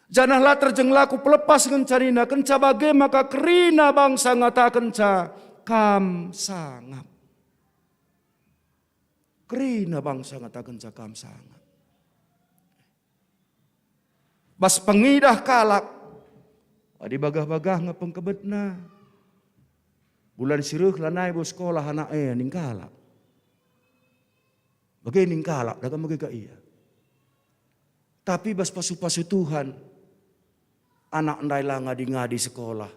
Janahlah terjeng laku pelepas kencarina. Kenca bagai maka kerina bangsa ngata kenca. Kam sangap. Kerina bangsa ngata kenca kam sangap. Bas pengidah kalak. Adi bagah-bagah ngapeng kebetna. Bulan siruh lanai bos sekolah anak ningkalak. Bagai ningkalak, dagang bagai iya. Tapi bas pasu-pasu Tuhan. Anak ndai lah ngadi-ngadi sekolah.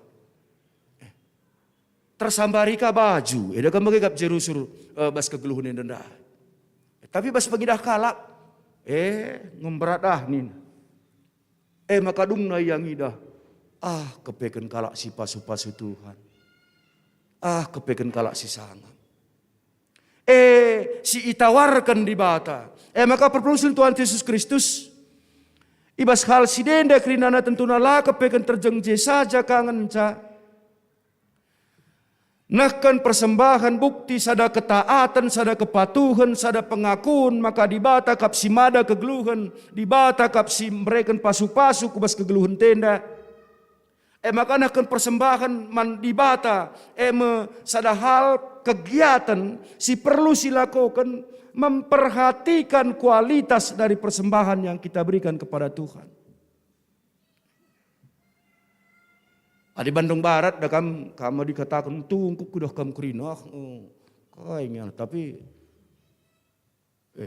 Tersambari ka baju. Dagang bagai kap jerusur bas kegeluhun denda. Tapi bas pagidah kalak. Ngomberat nin. Maka dung na yang idah. Kepeken kalak si pasu-pasu Tuhan. Kepeken kalak si sangat. Si itawarkan di bata. Maka perpulusan Tuhan Yesus Kristus. Ibas hal si denda kerinana tentuna lah kepeken terjengje saja kangen ca. Nahkan persembahan bukti sada ketaatan, sada kepatuhan, sada pengakuan. Maka di bata kap si mada kegeluhan. Di bata kap si mereka pasu-pasu kubas kegeluhan tenda. Maka nahkan persembahan man di bata. Sada hal kegiatan si perlu silakukan. Memperhatikan kualitas dari persembahan yang kita berikan kepada Tuhan. Di Bandung Barat, kamu dikatakan tungku kudah kamu kerina. Kayaknya, tapi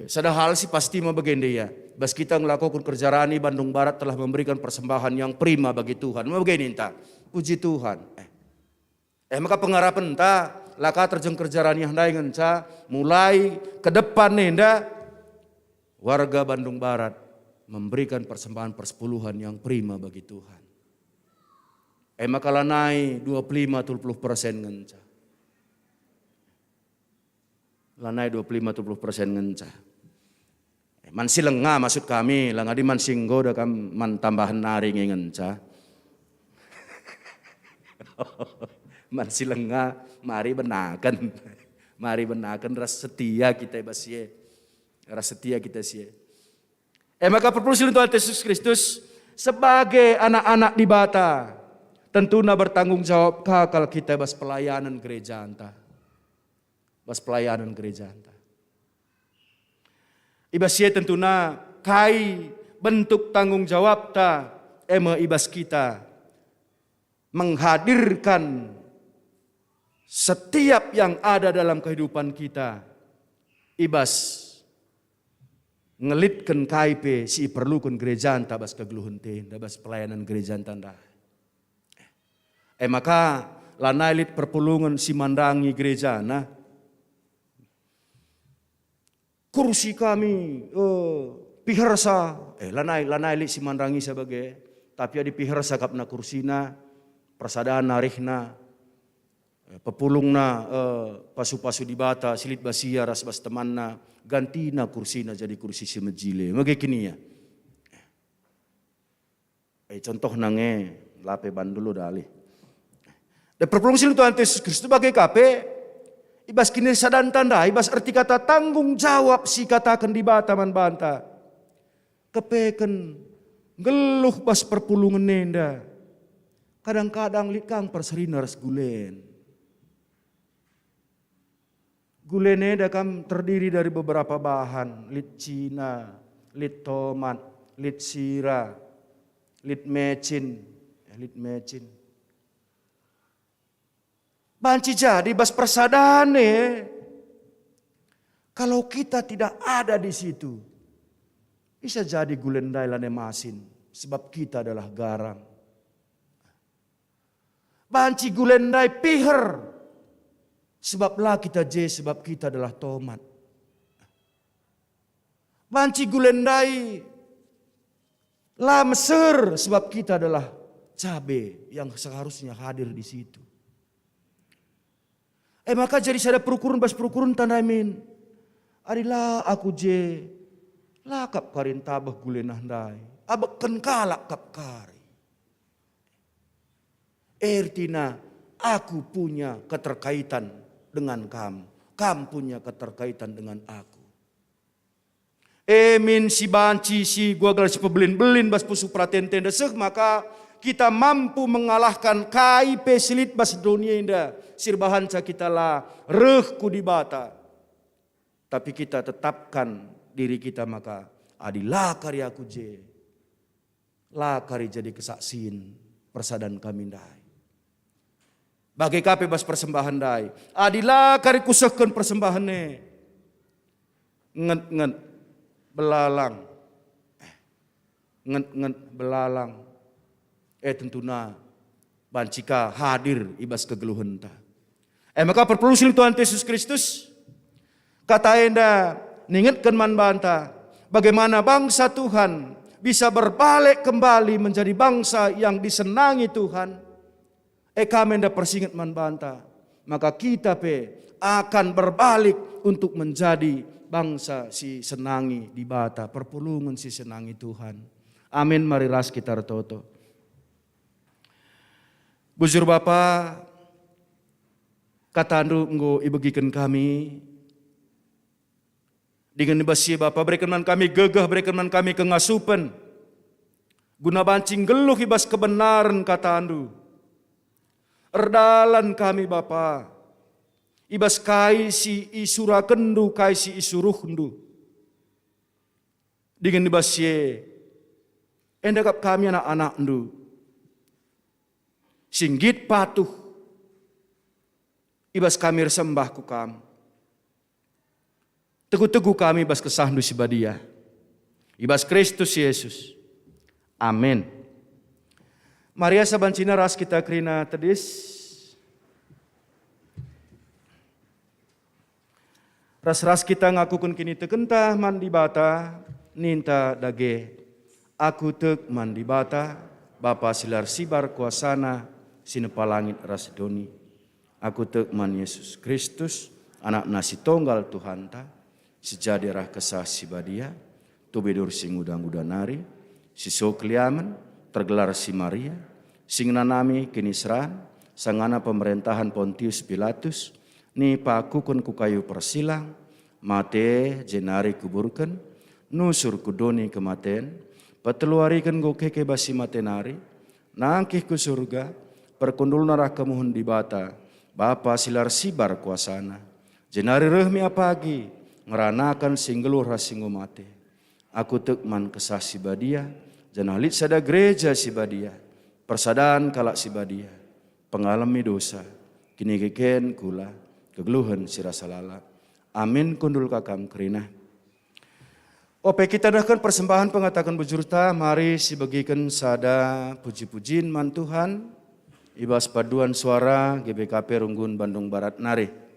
sada hal sih pasti mau begini ya. Bas kita ngelakukan kerjaan di Bandung Barat telah memberikan persembahan yang prima bagi Tuhan. Mau begini entah, puji Tuhan. Maka pengharapan entah. Laka terjeng kerjaan yang dengan ca mulai ke depan nenda warga Bandung Barat memberikan persembahan persepuluhan yang prima bagi Tuhan. Maka lanai 25-30% ngenca. Lanai 25-30% ngenca. Man silenga maksud kami, lang adi man singgo da kam man tambahan naring ngenca. Man silenga mari benakan. Mari benakan ras setia kita basie. Ras setia kita sie. Maka perpuluhan Tuhan Yesus Kristus sebagai anak-anak di bata tentunya bertanggung jawab kakal kita bas pelayanan gereja anta. Bas pelayanan gereja anta. Ibas ye tentunya kai bentuk tanggung jawab ta ibas kita menghadirkan setiap yang ada dalam kehidupan kita. Ibas ngelitkan KIP si perlukan gereja anta bas kegeluhun te, bas pelayanan gereja anta. Maka lanailit perpulungan si mandangi gereja nah. Kursi kami pihersa lanailit si mandangi sebagai tapi ada pihersa kapna kursina persadaan narihna pepulungna pasu-pasu di bata silit basia ras bas temanna gantina kursina jadi kursi si mejile mage kini ya. Contoh nange lape bandulu dali. Dan perpulungan Tuhan Yesus Kristus sebagai KP, ibas kini sadan tanda, ibas arti kata tanggung jawab si katakan di bata man banta. Kepeken geluh bas perpulungan nenda. Kadang-kadang likang perserinas gulen. Gulen nenda kam terdiri dari beberapa bahan, lit Cina, lit tomat, lit sira, lit mecin. Banci jadi bas persadane. Kalau kita tidak ada di situ, bisa jadi gulendai lane masin. Sebab kita adalah garang. Banci gulendai piher. Sebab lah kita sebab kita adalah tomat. Banci gulendai lah meser. Sebab kita adalah cabe yang seharusnya hadir di situ. Maka jadi sada perukurun bas perukurun tanamin. Adilah aku lakap karin tabah gulenah dai. Abeken kalak kap kari. Ertina aku punya keterkaitan dengan kamu. Kamu punya keterkaitan dengan aku. Min si banci si gua galas pebelin-belin bas pusu praten tenda seh maka kita mampu mengalahkan KIP silit bas dunia indah. Sirbahan kita lah rehku di bata. Tapi kita tetapkan diri kita maka adilah karya aku lah karya jadi kesaksian persadan kami dai. Bagai KP bas persembahan dai. Adilah karya kusahkan persembahan ne. Nget belalang. Nget belalang. Tentunya bancika hadir ibas kegeluhan ta. Maka perpuluhan Tuhan Yesus Kristus kata enda ningetkan man banta bagaimana bangsa Tuhan bisa berbalik kembali menjadi bangsa yang disenangi Tuhan. Kami enda persingat man banta maka kita akan berbalik untuk menjadi bangsa si senangi di bata perpulungan si senangi Tuhan. Amin. Mari ras kita toto. Bujur Bapa, kata nggo ibagikan kami. Dengan ibasi Bapa berikan man kami gegah, berikan man kami kengasupan. Guna bancing geluh ibas kebenaran kata andu. Erdalan kami Bapa. Ibas kai si isura kendu, kai si isuruh kendu. Dengan ibasi endakap kami anak-anak ndu. Singgit patuh. Ibas kami sembah ku kam. Teguh-teguh kami ibas kesahdu si badia. Ibas Kristus Yesus. Amin. Maria sabancina ras kita krina tedis. Ras-ras kita ngakukan kini tekentah mandi bata. Ninta dage. Aku tek mandi bata. Bapa silar sibar kuasana. sinepalangit rasedoni. Aku tekman Yesus Kristus, anak nasi tonggal Tuhan ta, sejadirah kesah si badia, tubedur sing udang-udanari, si sokliaman, tergelar si Maria, sing nanami kinisran, sangana pemerintahan Pontius Pilatus, ni pakukun ku kayu persilang, mate jenari kuburkan, nusur kudoni kematen, peteluarikan go keke basi matenari, nangkih ku surga, perkundul neraka mohon di bata, Bapa silar sibar kuasana, jenari rehmi apagi, ngeranakan singgeluh rasingo mate. Aku tekman kesah si badia, janalit sada gereja si badia, persadaan kalak si badia, pengalami dosa, kini keken kula, kegeluhan sirasalala. Amin kundul kakam kerina. Ope kita dahkan persembahan pengatakan bujurta, mari si bagikan sada puji-pujiin man Tuhan, ibas paduan suara GBKP Runggun Bandung Barat nari.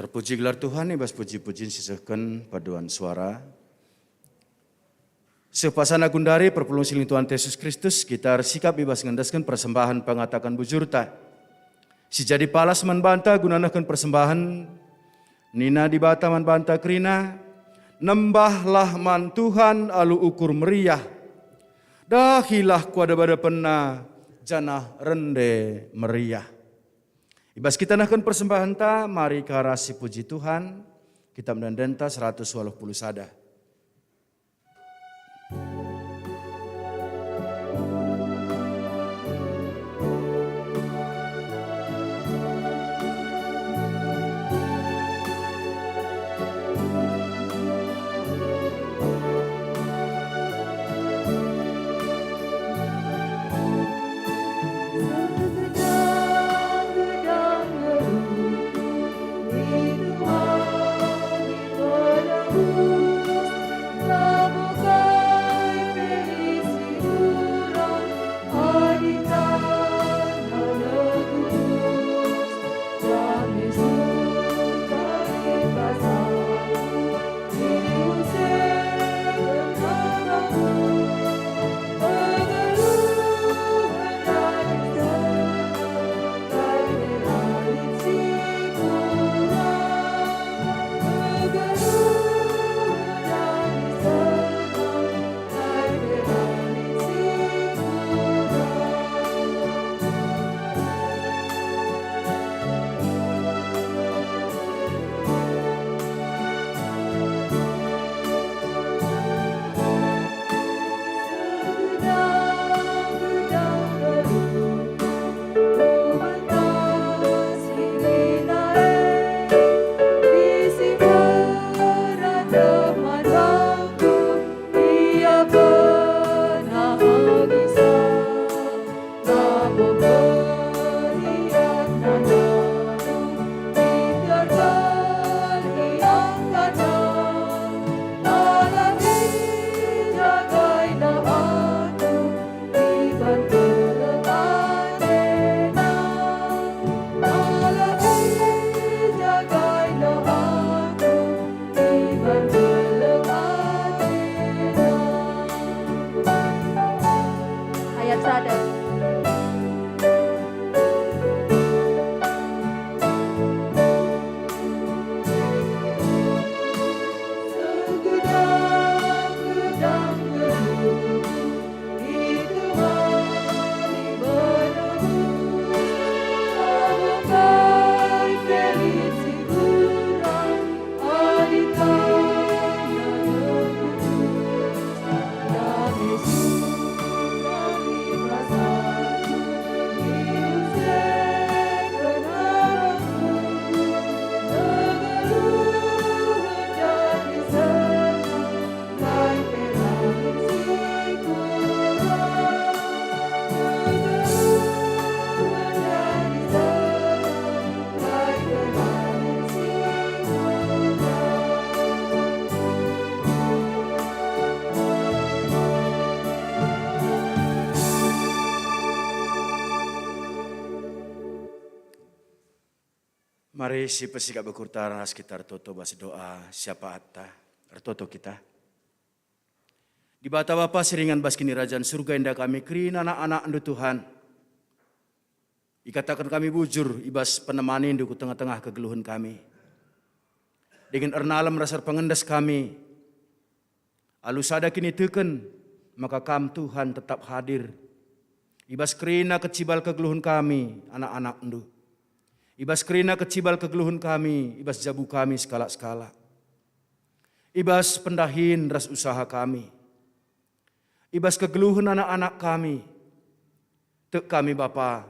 Terpuji gelar Tuhan, ibas puji-puji sisahkan paduan suara. Sepasana gundari perpulung siling Tuhan Yesus Kristus, kita sikap ibas ngandaskan persembahan pengatakan bujurta. Si jadi palas manbanta gunanakan persembahan, nina dibata manbanta kerina, nembahlah man Tuhan alu ukur meriah. Dahilah kuada bada pena janah rende meriah. Ibas kita nakkan persembahan ta, mari karasi puji Tuhan, kita mendenta 120 sada. Mari si pesikap bekurtara sekitar toto bas doa siapa atta ertoto kita. Di bata bapa seringan bas kini rajaan surga indah kami krin anak-anak andu Tuhan. Ikatakan kami bujur ibas penemani indu tengah-tengah kegeluhan kami. Dengan ernalam rasar pengendas kami. Alu sada kini teken maka kam Tuhan tetap hadir. Ibas kerina kecibal kegeluhan kami anak-anak andu. Ibas kerina kecibal kegeluhan kami, ibas jabu kami skala-skala. Ibas pendahin ras usaha kami. Ibas kegeluhan anak-anak kami. Tek kami Bapa.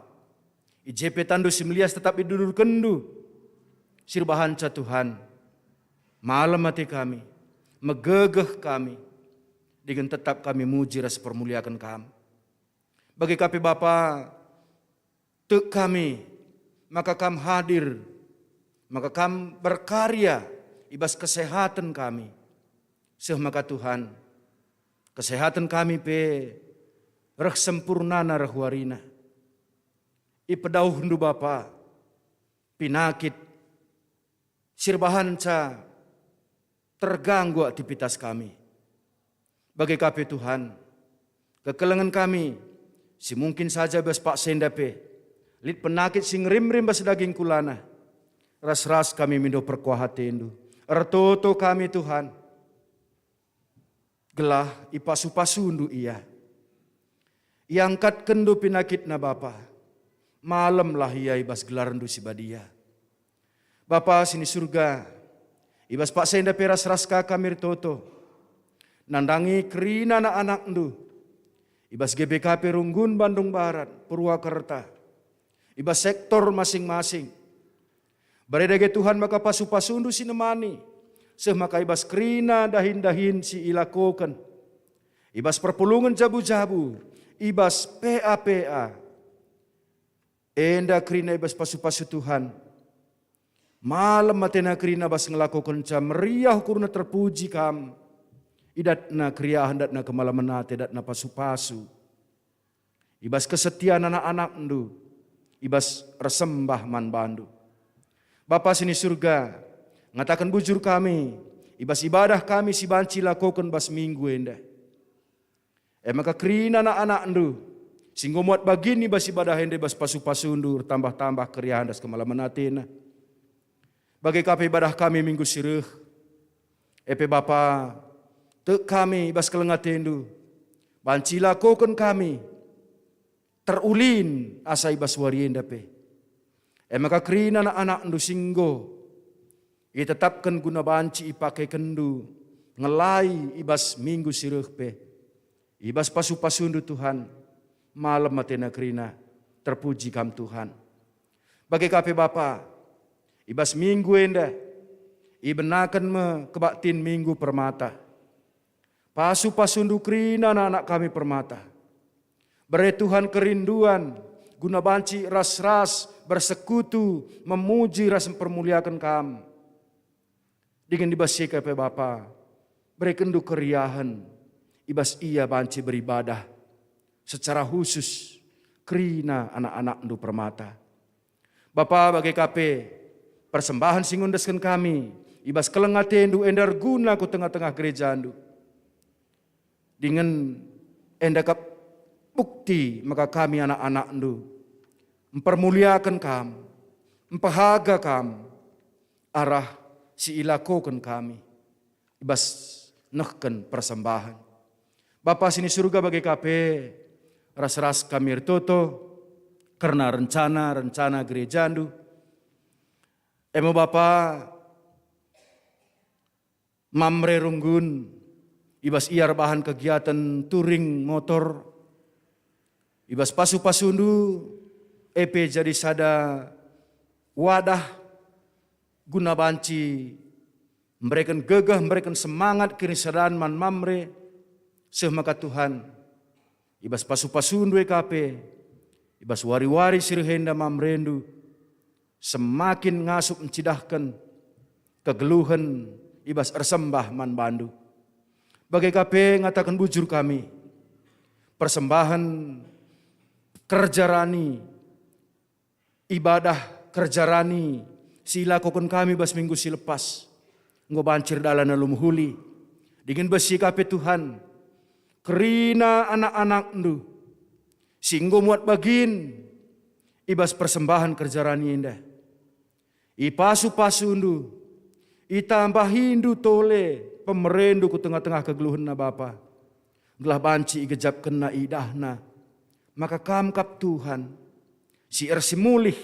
IJP tandu simlias tetap idudur kendu. Sirbahan ca Tuhan. Malam mati kami. Megegeh kami. Dengan tetap kami muji ras permuliakan kami. Bagi kami Bapa. Tek kami. Maka kam hadir, maka kam berkarya, ibas kesehatan kami. Maka Tuhan, kesehatan kami pe, reh sempurnana reh warina. Ipedauh hundu Bapa, pinakit, sirbahan ca terganggu aktivitas kami. Bagi kami Tuhan, kekelengan kami, si mungkin saja bas pak sendape, lit penakit sing rim-rim bas daging kulana, ras-ras kami mindo perkuahatendu, ertoto kami Tuhan, gelah ipasu-pasundu iya, iangkat kendu pinakit na Bapa, malam lah ia ibas gelarandu si badia. Bapa sini surga, ibas pak senda peras raska kami toto, nandangi kerina na anak ndu, ibas GBKP Runggun Bandung Barat, Purwakarta, ibas sektor masing-masing. Beredage Tuhan maka pasu-pasundu sinemani, seh maka ibas kerina dahin-dahin si ilakokan, ibas perpulungan jabu-jabu, ibas PA-PA, enda kerina ibas pasu-pasu Tuhan, malam matena kerina bas ngelakukan jam meriah kurna terpuji kam, idatna kriahan datna kemalaman nate datna pasu-pasu, ibas kesetiaan anak-anak ndu, ibas resembah man bandu. Bapa sini surga, ngatakan bujur kami, ibas ibadah kami si banci lakukan bas minggu enda. Maka kerina anak-anak ndu, singgo muat bagini bas ibadah enda bas pasu-pasu ndu, tambah-tambah kriahan das kemalaman natena. Bagi kami ibadah kami minggu sireh, epe Bapa, tek kami bas kelengatendu, banci lakukan kami, terulin asa ibas warienda pe. Maka kerina anak ndu singgo, itetapkan guna banci ipakai kendu, ngelai ibas minggu sireh pe, ibas pasu-pasundu Tuhan, malam matena kerina, terpuji kam Tuhan. Bagi kami Bapa, ibas minggu enda, ibenakan me kebaktin minggu permata. Pasu-pasundu kerina anak kami permata. Beri Tuhan kerinduan, guna banci ras-ras bersekutu, memuji ras mempermuliakan kam. Dengan dibasi kami Bapa, beri kendu keriahan, ibas ia banci beribadah, secara khusus, kerina anak-anak ndu permata. Bapa bagi kami, persembahan singundeskan kami, ibas kelengatendu endar guna ku tengah-tengah gereja andu. Dengan endakap bukti maka kami anak-anak ndu, mempermuliakan kam, mempahaga kam, arah si ilakokan kami, ibas nehken persembahan. Bapa sini surga bagi kami, ras-ras kami ertoto, karena rencana gereja andu, Emo Bapa, mamre Runggun, ibas iar bahan kegiatan touring motor, ibas pasu-pasundu, EP jadi sada wadah guna banci, memberikan gegah, memberikan semangat kirisadan man mamre, semaka Tuhan, ibas pasu-pasundu EKP, ibas wari-wari sirhenda mamrendu, semakin ngasup mencidahkan kegeluhan ibas ersembah man bandu. Bagi KP ngatakan bujur kami, persembahan kerja rani, ibadah kerja rani, silakukan kami bas minggu silepas, ngo bancir dalam lumuhuli, dingin besi KP Tuhan, kerina anak-anak ndu, singgo muat bagin, ibas persembahan kerja rani indah. Ipasu-pasu ndu, itambah hindu tole, pemerendu ku tengah-tengah kegeluhan na Bapa. Gelah banci igejap kena idahna, maka kamkap Tuhan, si ersimulih,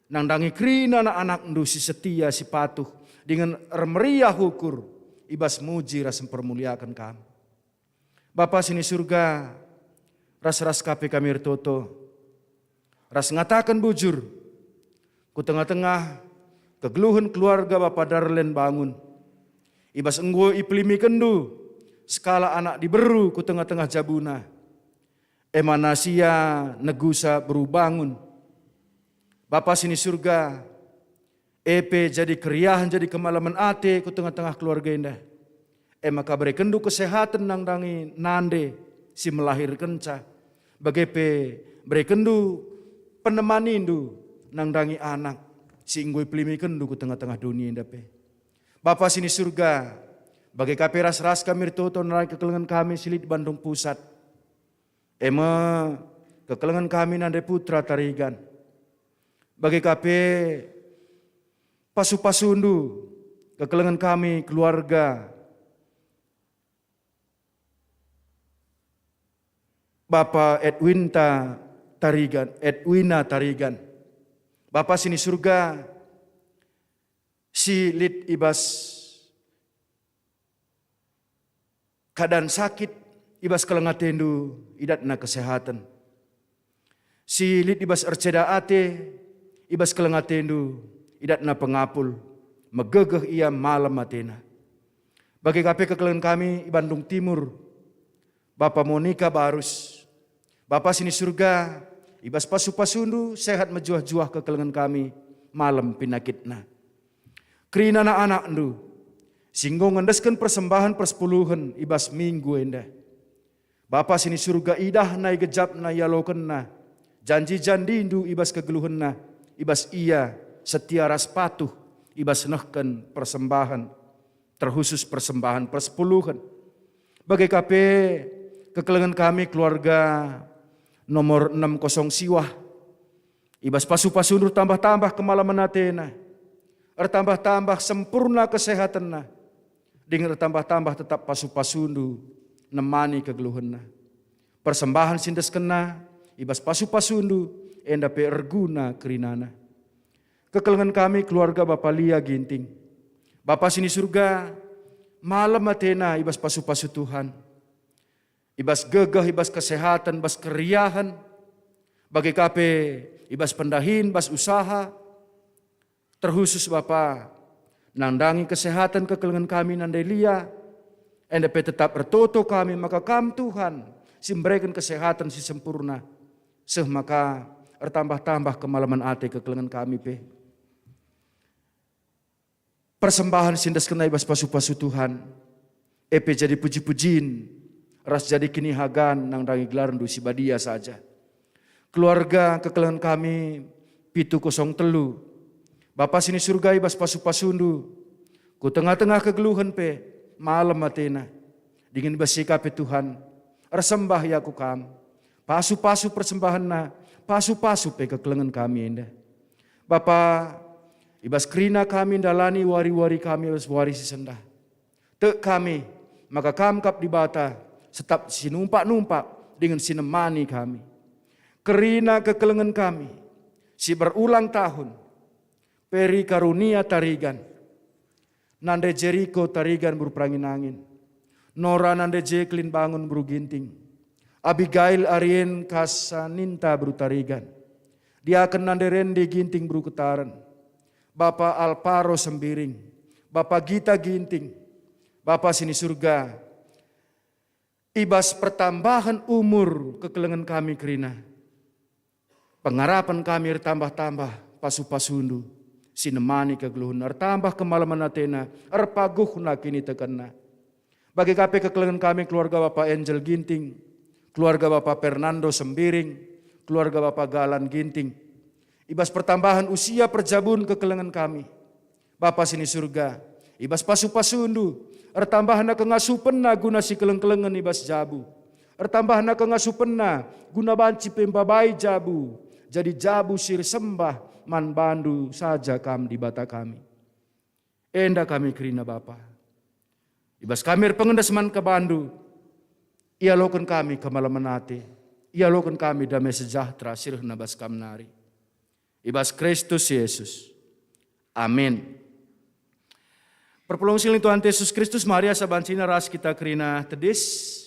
nang dangi krina na anak ndu si setia si patuh, dengan meriah hukur, ibas muji ras mempermuliakan kam. Bapa sini surga, ras-ras kape kami ertoto, ras ngatakan bujur, ku tengah-tengah kegeluhan keluarga Bapak Darlen bangun. Ibas enggo iplimi kendu, skala anak diberu ku tengah-tengah jabuna. Emanasia negusa beru bangun. Bapak sini surga, EP jadi keriahan jadi kemalaman ate ku tengah-tengah keluarga indah. Maka beri kendu kesehatan nang dangi nande si melahirkan ca. Bagepe beri kendu penemani indu, nang dangi anak, si inggoi pelimikan du ku tengah-tengah dunia indape. Bapa sini surga, bagai kape ras-ras kami toto narai kekelengan kami silit Bandung Pusat. Ema kekelengan kami nande putra tarigan. Bagai kape pasu-pasundu kekelengan kami keluarga. Bapa Edwina Tarigan. Bapa sini surga, si lid ibas keadaan sakit, ibas kelengatendu, idatna kesehatan. Si lid ibas erceda ate, ibas kelengatendu, idatna pengapul, megegeh ia malam matena. Bagi kape kekelengan kami, i Bandung Timur, Bapa Monika Barus, Bapa sini surga, ibas pasu-pasundu, sehat mejuah-juah kekelengan kami, malam pinakitna. Kerina anak ndu, singgo ngendeskan persembahan persepuluhan, ibas minggu endah. Bapa sini surga idah nai gejap na yalokenna, janji jandindu ibas kegeluhenna, ibas ia setia ras patuh, ibas nehken persembahan, terkhusus persembahan persepuluhan. Bagai kape kekelengan kami keluarga nomor 60 siwah. Ibas pasu-pasundur tambah-tambah kemalaman atena. Tambah-tambah sempurna kesehatanna. Dengan tambah-tambah tetap pasu-pasundu nemani kegeluhanna. Persembahan sindes kena, ibas pasu-pasundu endape erguna kerinana. Kekelengan kami keluarga Bapa Lia Ginting. Bapa sini surga, malam atena ibas pasu-pasu Tuhan. Ibas gegah, ibas kesehatan, ibas keriahan. Bagi kape, ibas pendahin, ibas usaha. Terkhusus Bapa, nandangi kesehatan kekelengan kami nandelia. NDP tetap bertoto kami, maka kam Tuhan, simberikan kesehatan si sempurna. Maka ertambah-tambah kemalaman ate kekelengan kami pe. Persembahan sindes kena ibas pasu-pasu Tuhan. Epe jadi puji-pujiin. Ras jadi kini hagan nang dangi gelar si badia saja. Keluarga kekelengan kami 703. Bapa sini surga ibas pasu-pasundu. Ku tengah-tengah kegeluhan pe malam matena. Dingin basikape Tuhan. Ersembah ya ku kam. Pasu-pasu persembahan na. Pasu-pasu pe kekelengan kami indah. Bapa ibas kerina kami dalani wari-wari kami ibas wari sisendah. Tek kami maka kam kap di bata. Setap sinumpak-numpak dengan sinemani kami. Kerina kekelengan kami, si berulang tahun, Peri Karunia Tarigan, Nande Jericho Tarigan berperangin angin, Nora Nande Jeklin bangun beruginting, Abigail Arien Kasaninta berutarigan, dia akan Nande Rendi Ginting beruketaran, Bapak Alparo Sembiring, Bapak Gita Ginting, Bapak sini surga, ibas pertambahan umur kekelengan kami kerina. Pengharapan kami tambah-tambah pasu-pasundu. Sinemani kegeluhun. Tambah kemalaman atena. Erpaguhna kini tekena. Bagi kape kekelengan kami keluarga Bapak Angel Ginting. Keluarga Bapak Fernando Sembiring. Keluarga Bapak Galan Ginting. Ibas pertambahan usia perjabun kekelengan kami. Bapak sini surga. Ibas pasu-pasundu. Ertambahna kengasupenna guna si keleng-kelengan ibas jabu. Ertambahna kengasupenna guna banci pembabai jabu. Jadi jabu sir sembah man bandu saja kam di bata kami. Enda kami kerina Bapa. Ibas kami pengendas man ke bandu. Ia lokan kami kemalaman ate. Ia lokan kami damai sejahtera sirhna bas kamnari. Ibas Kristus Yesus. Amin. Perpulung siling Tuhan Yesus Kristus, Maria sabancina ras kita kerina tedis.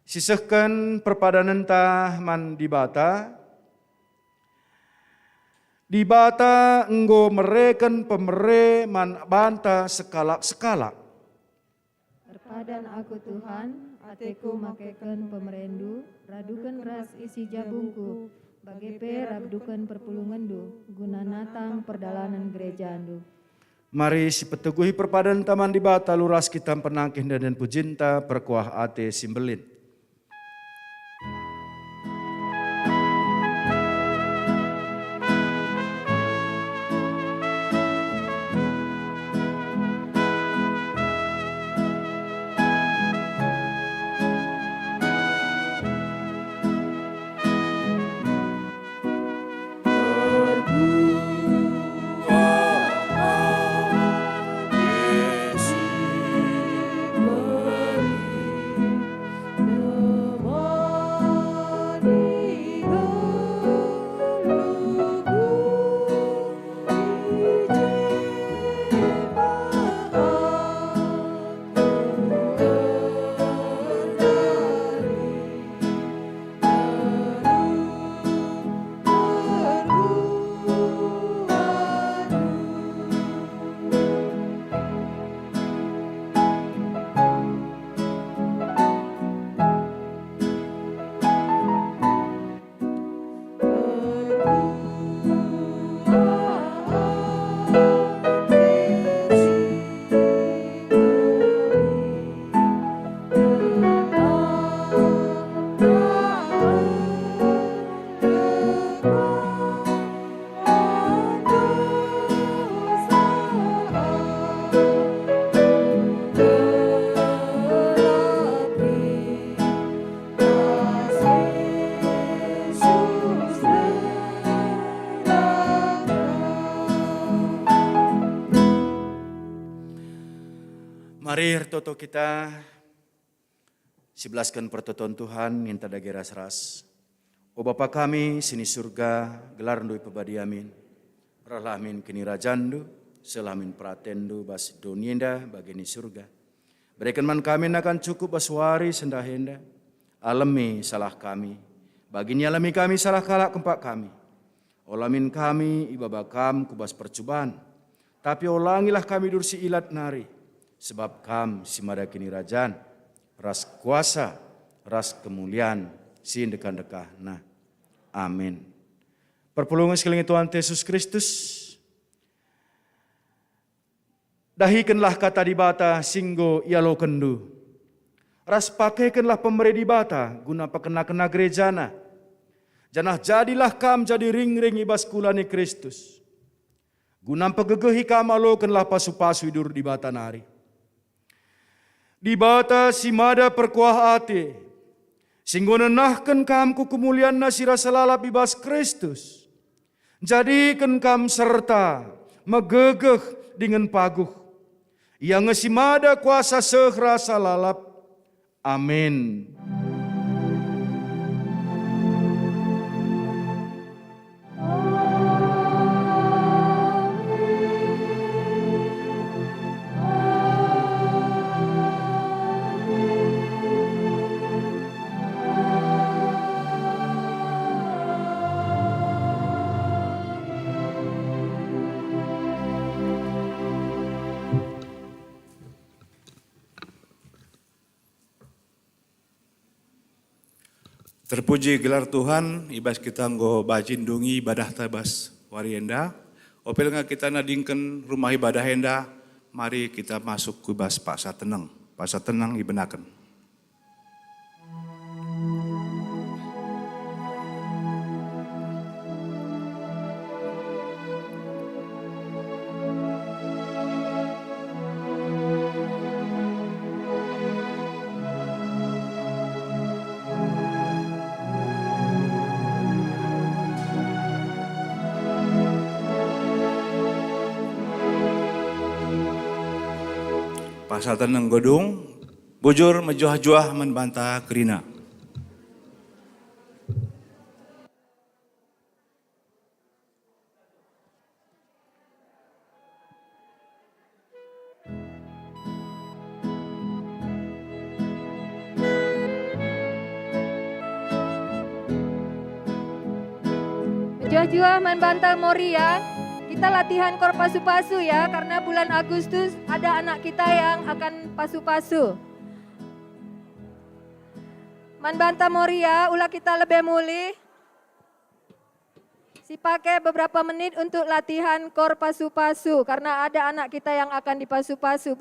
Sisahkan perpadanan tah man di bata. Di bata enggo mereken pemere man banta sekala-sekala. Perpadan aku Tuhan, ateku makeken pemerendu, radukan ras isi jabungku, bagepe rabdukan perpulungandu, guna natang perdalanan gerejandu. Mari si peteguhi perpadan taman di bata luras kita penangkin dan pujinta perkuah ate simbelin. Mari toto kita sebelaskan pertoton Tuhan minta dage ras-ras. O Bapa kami sini surga gelar ndui pebadiamin. Rahmin kini rajandu selamin pratendu bas donienda bagini surga. Berikan man kami akan cukup baswari sendahenda. Alami salah kami. Bagini alami kami salah kalak kempak kami. Olamin kami ibabakam kubas percobaan. Tapi ulangilah kami dursi ilat nari. Sebab kam simada kini rajan, ras kuasa, ras kemuliaan, sin dekan-dekah. Nah, amin. Perpulungan sekalian Tuhan Yesus Kristus. Dahikanlah kata di bata singgo ialo kendu. Ras pakaikanlah pemberi di bata guna pakena-kena gerejana. Janah jadilah kam jadi ring-ring ibas kulani Kristus. Guna pegegehi kam alokanlah pasu-pasu hidur di bata nari. Di bata simada perkuah ate, singgo nenahkan kam ku kemuliaan nasira selalap ibas Kristus. Jadikan kam serta megegeh dengan paguh, yang ngesimada kuasa sehra salalap. Amin. Terpuji gelar Tuhan, ibas kita nggo bajindungi ibadah tabas warienda. Opel nga kita nadingken rumah ibadah henda, mari kita masuk ke ibas paksa tenang ibenaken. Pasal tenang godung, bujur mejuah-juah membantah kerina. Jua-jua membantah Moria, kita latihan kor pasu-pasu ya, karena bulan Agustus ada anak kita yang akan pasu-pasu. Membantah Moria, ulah kita lebih muli. Si pakai beberapa menit untuk latihan kor pasu-pasu, karena ada anak kita yang akan dipasu-pasu.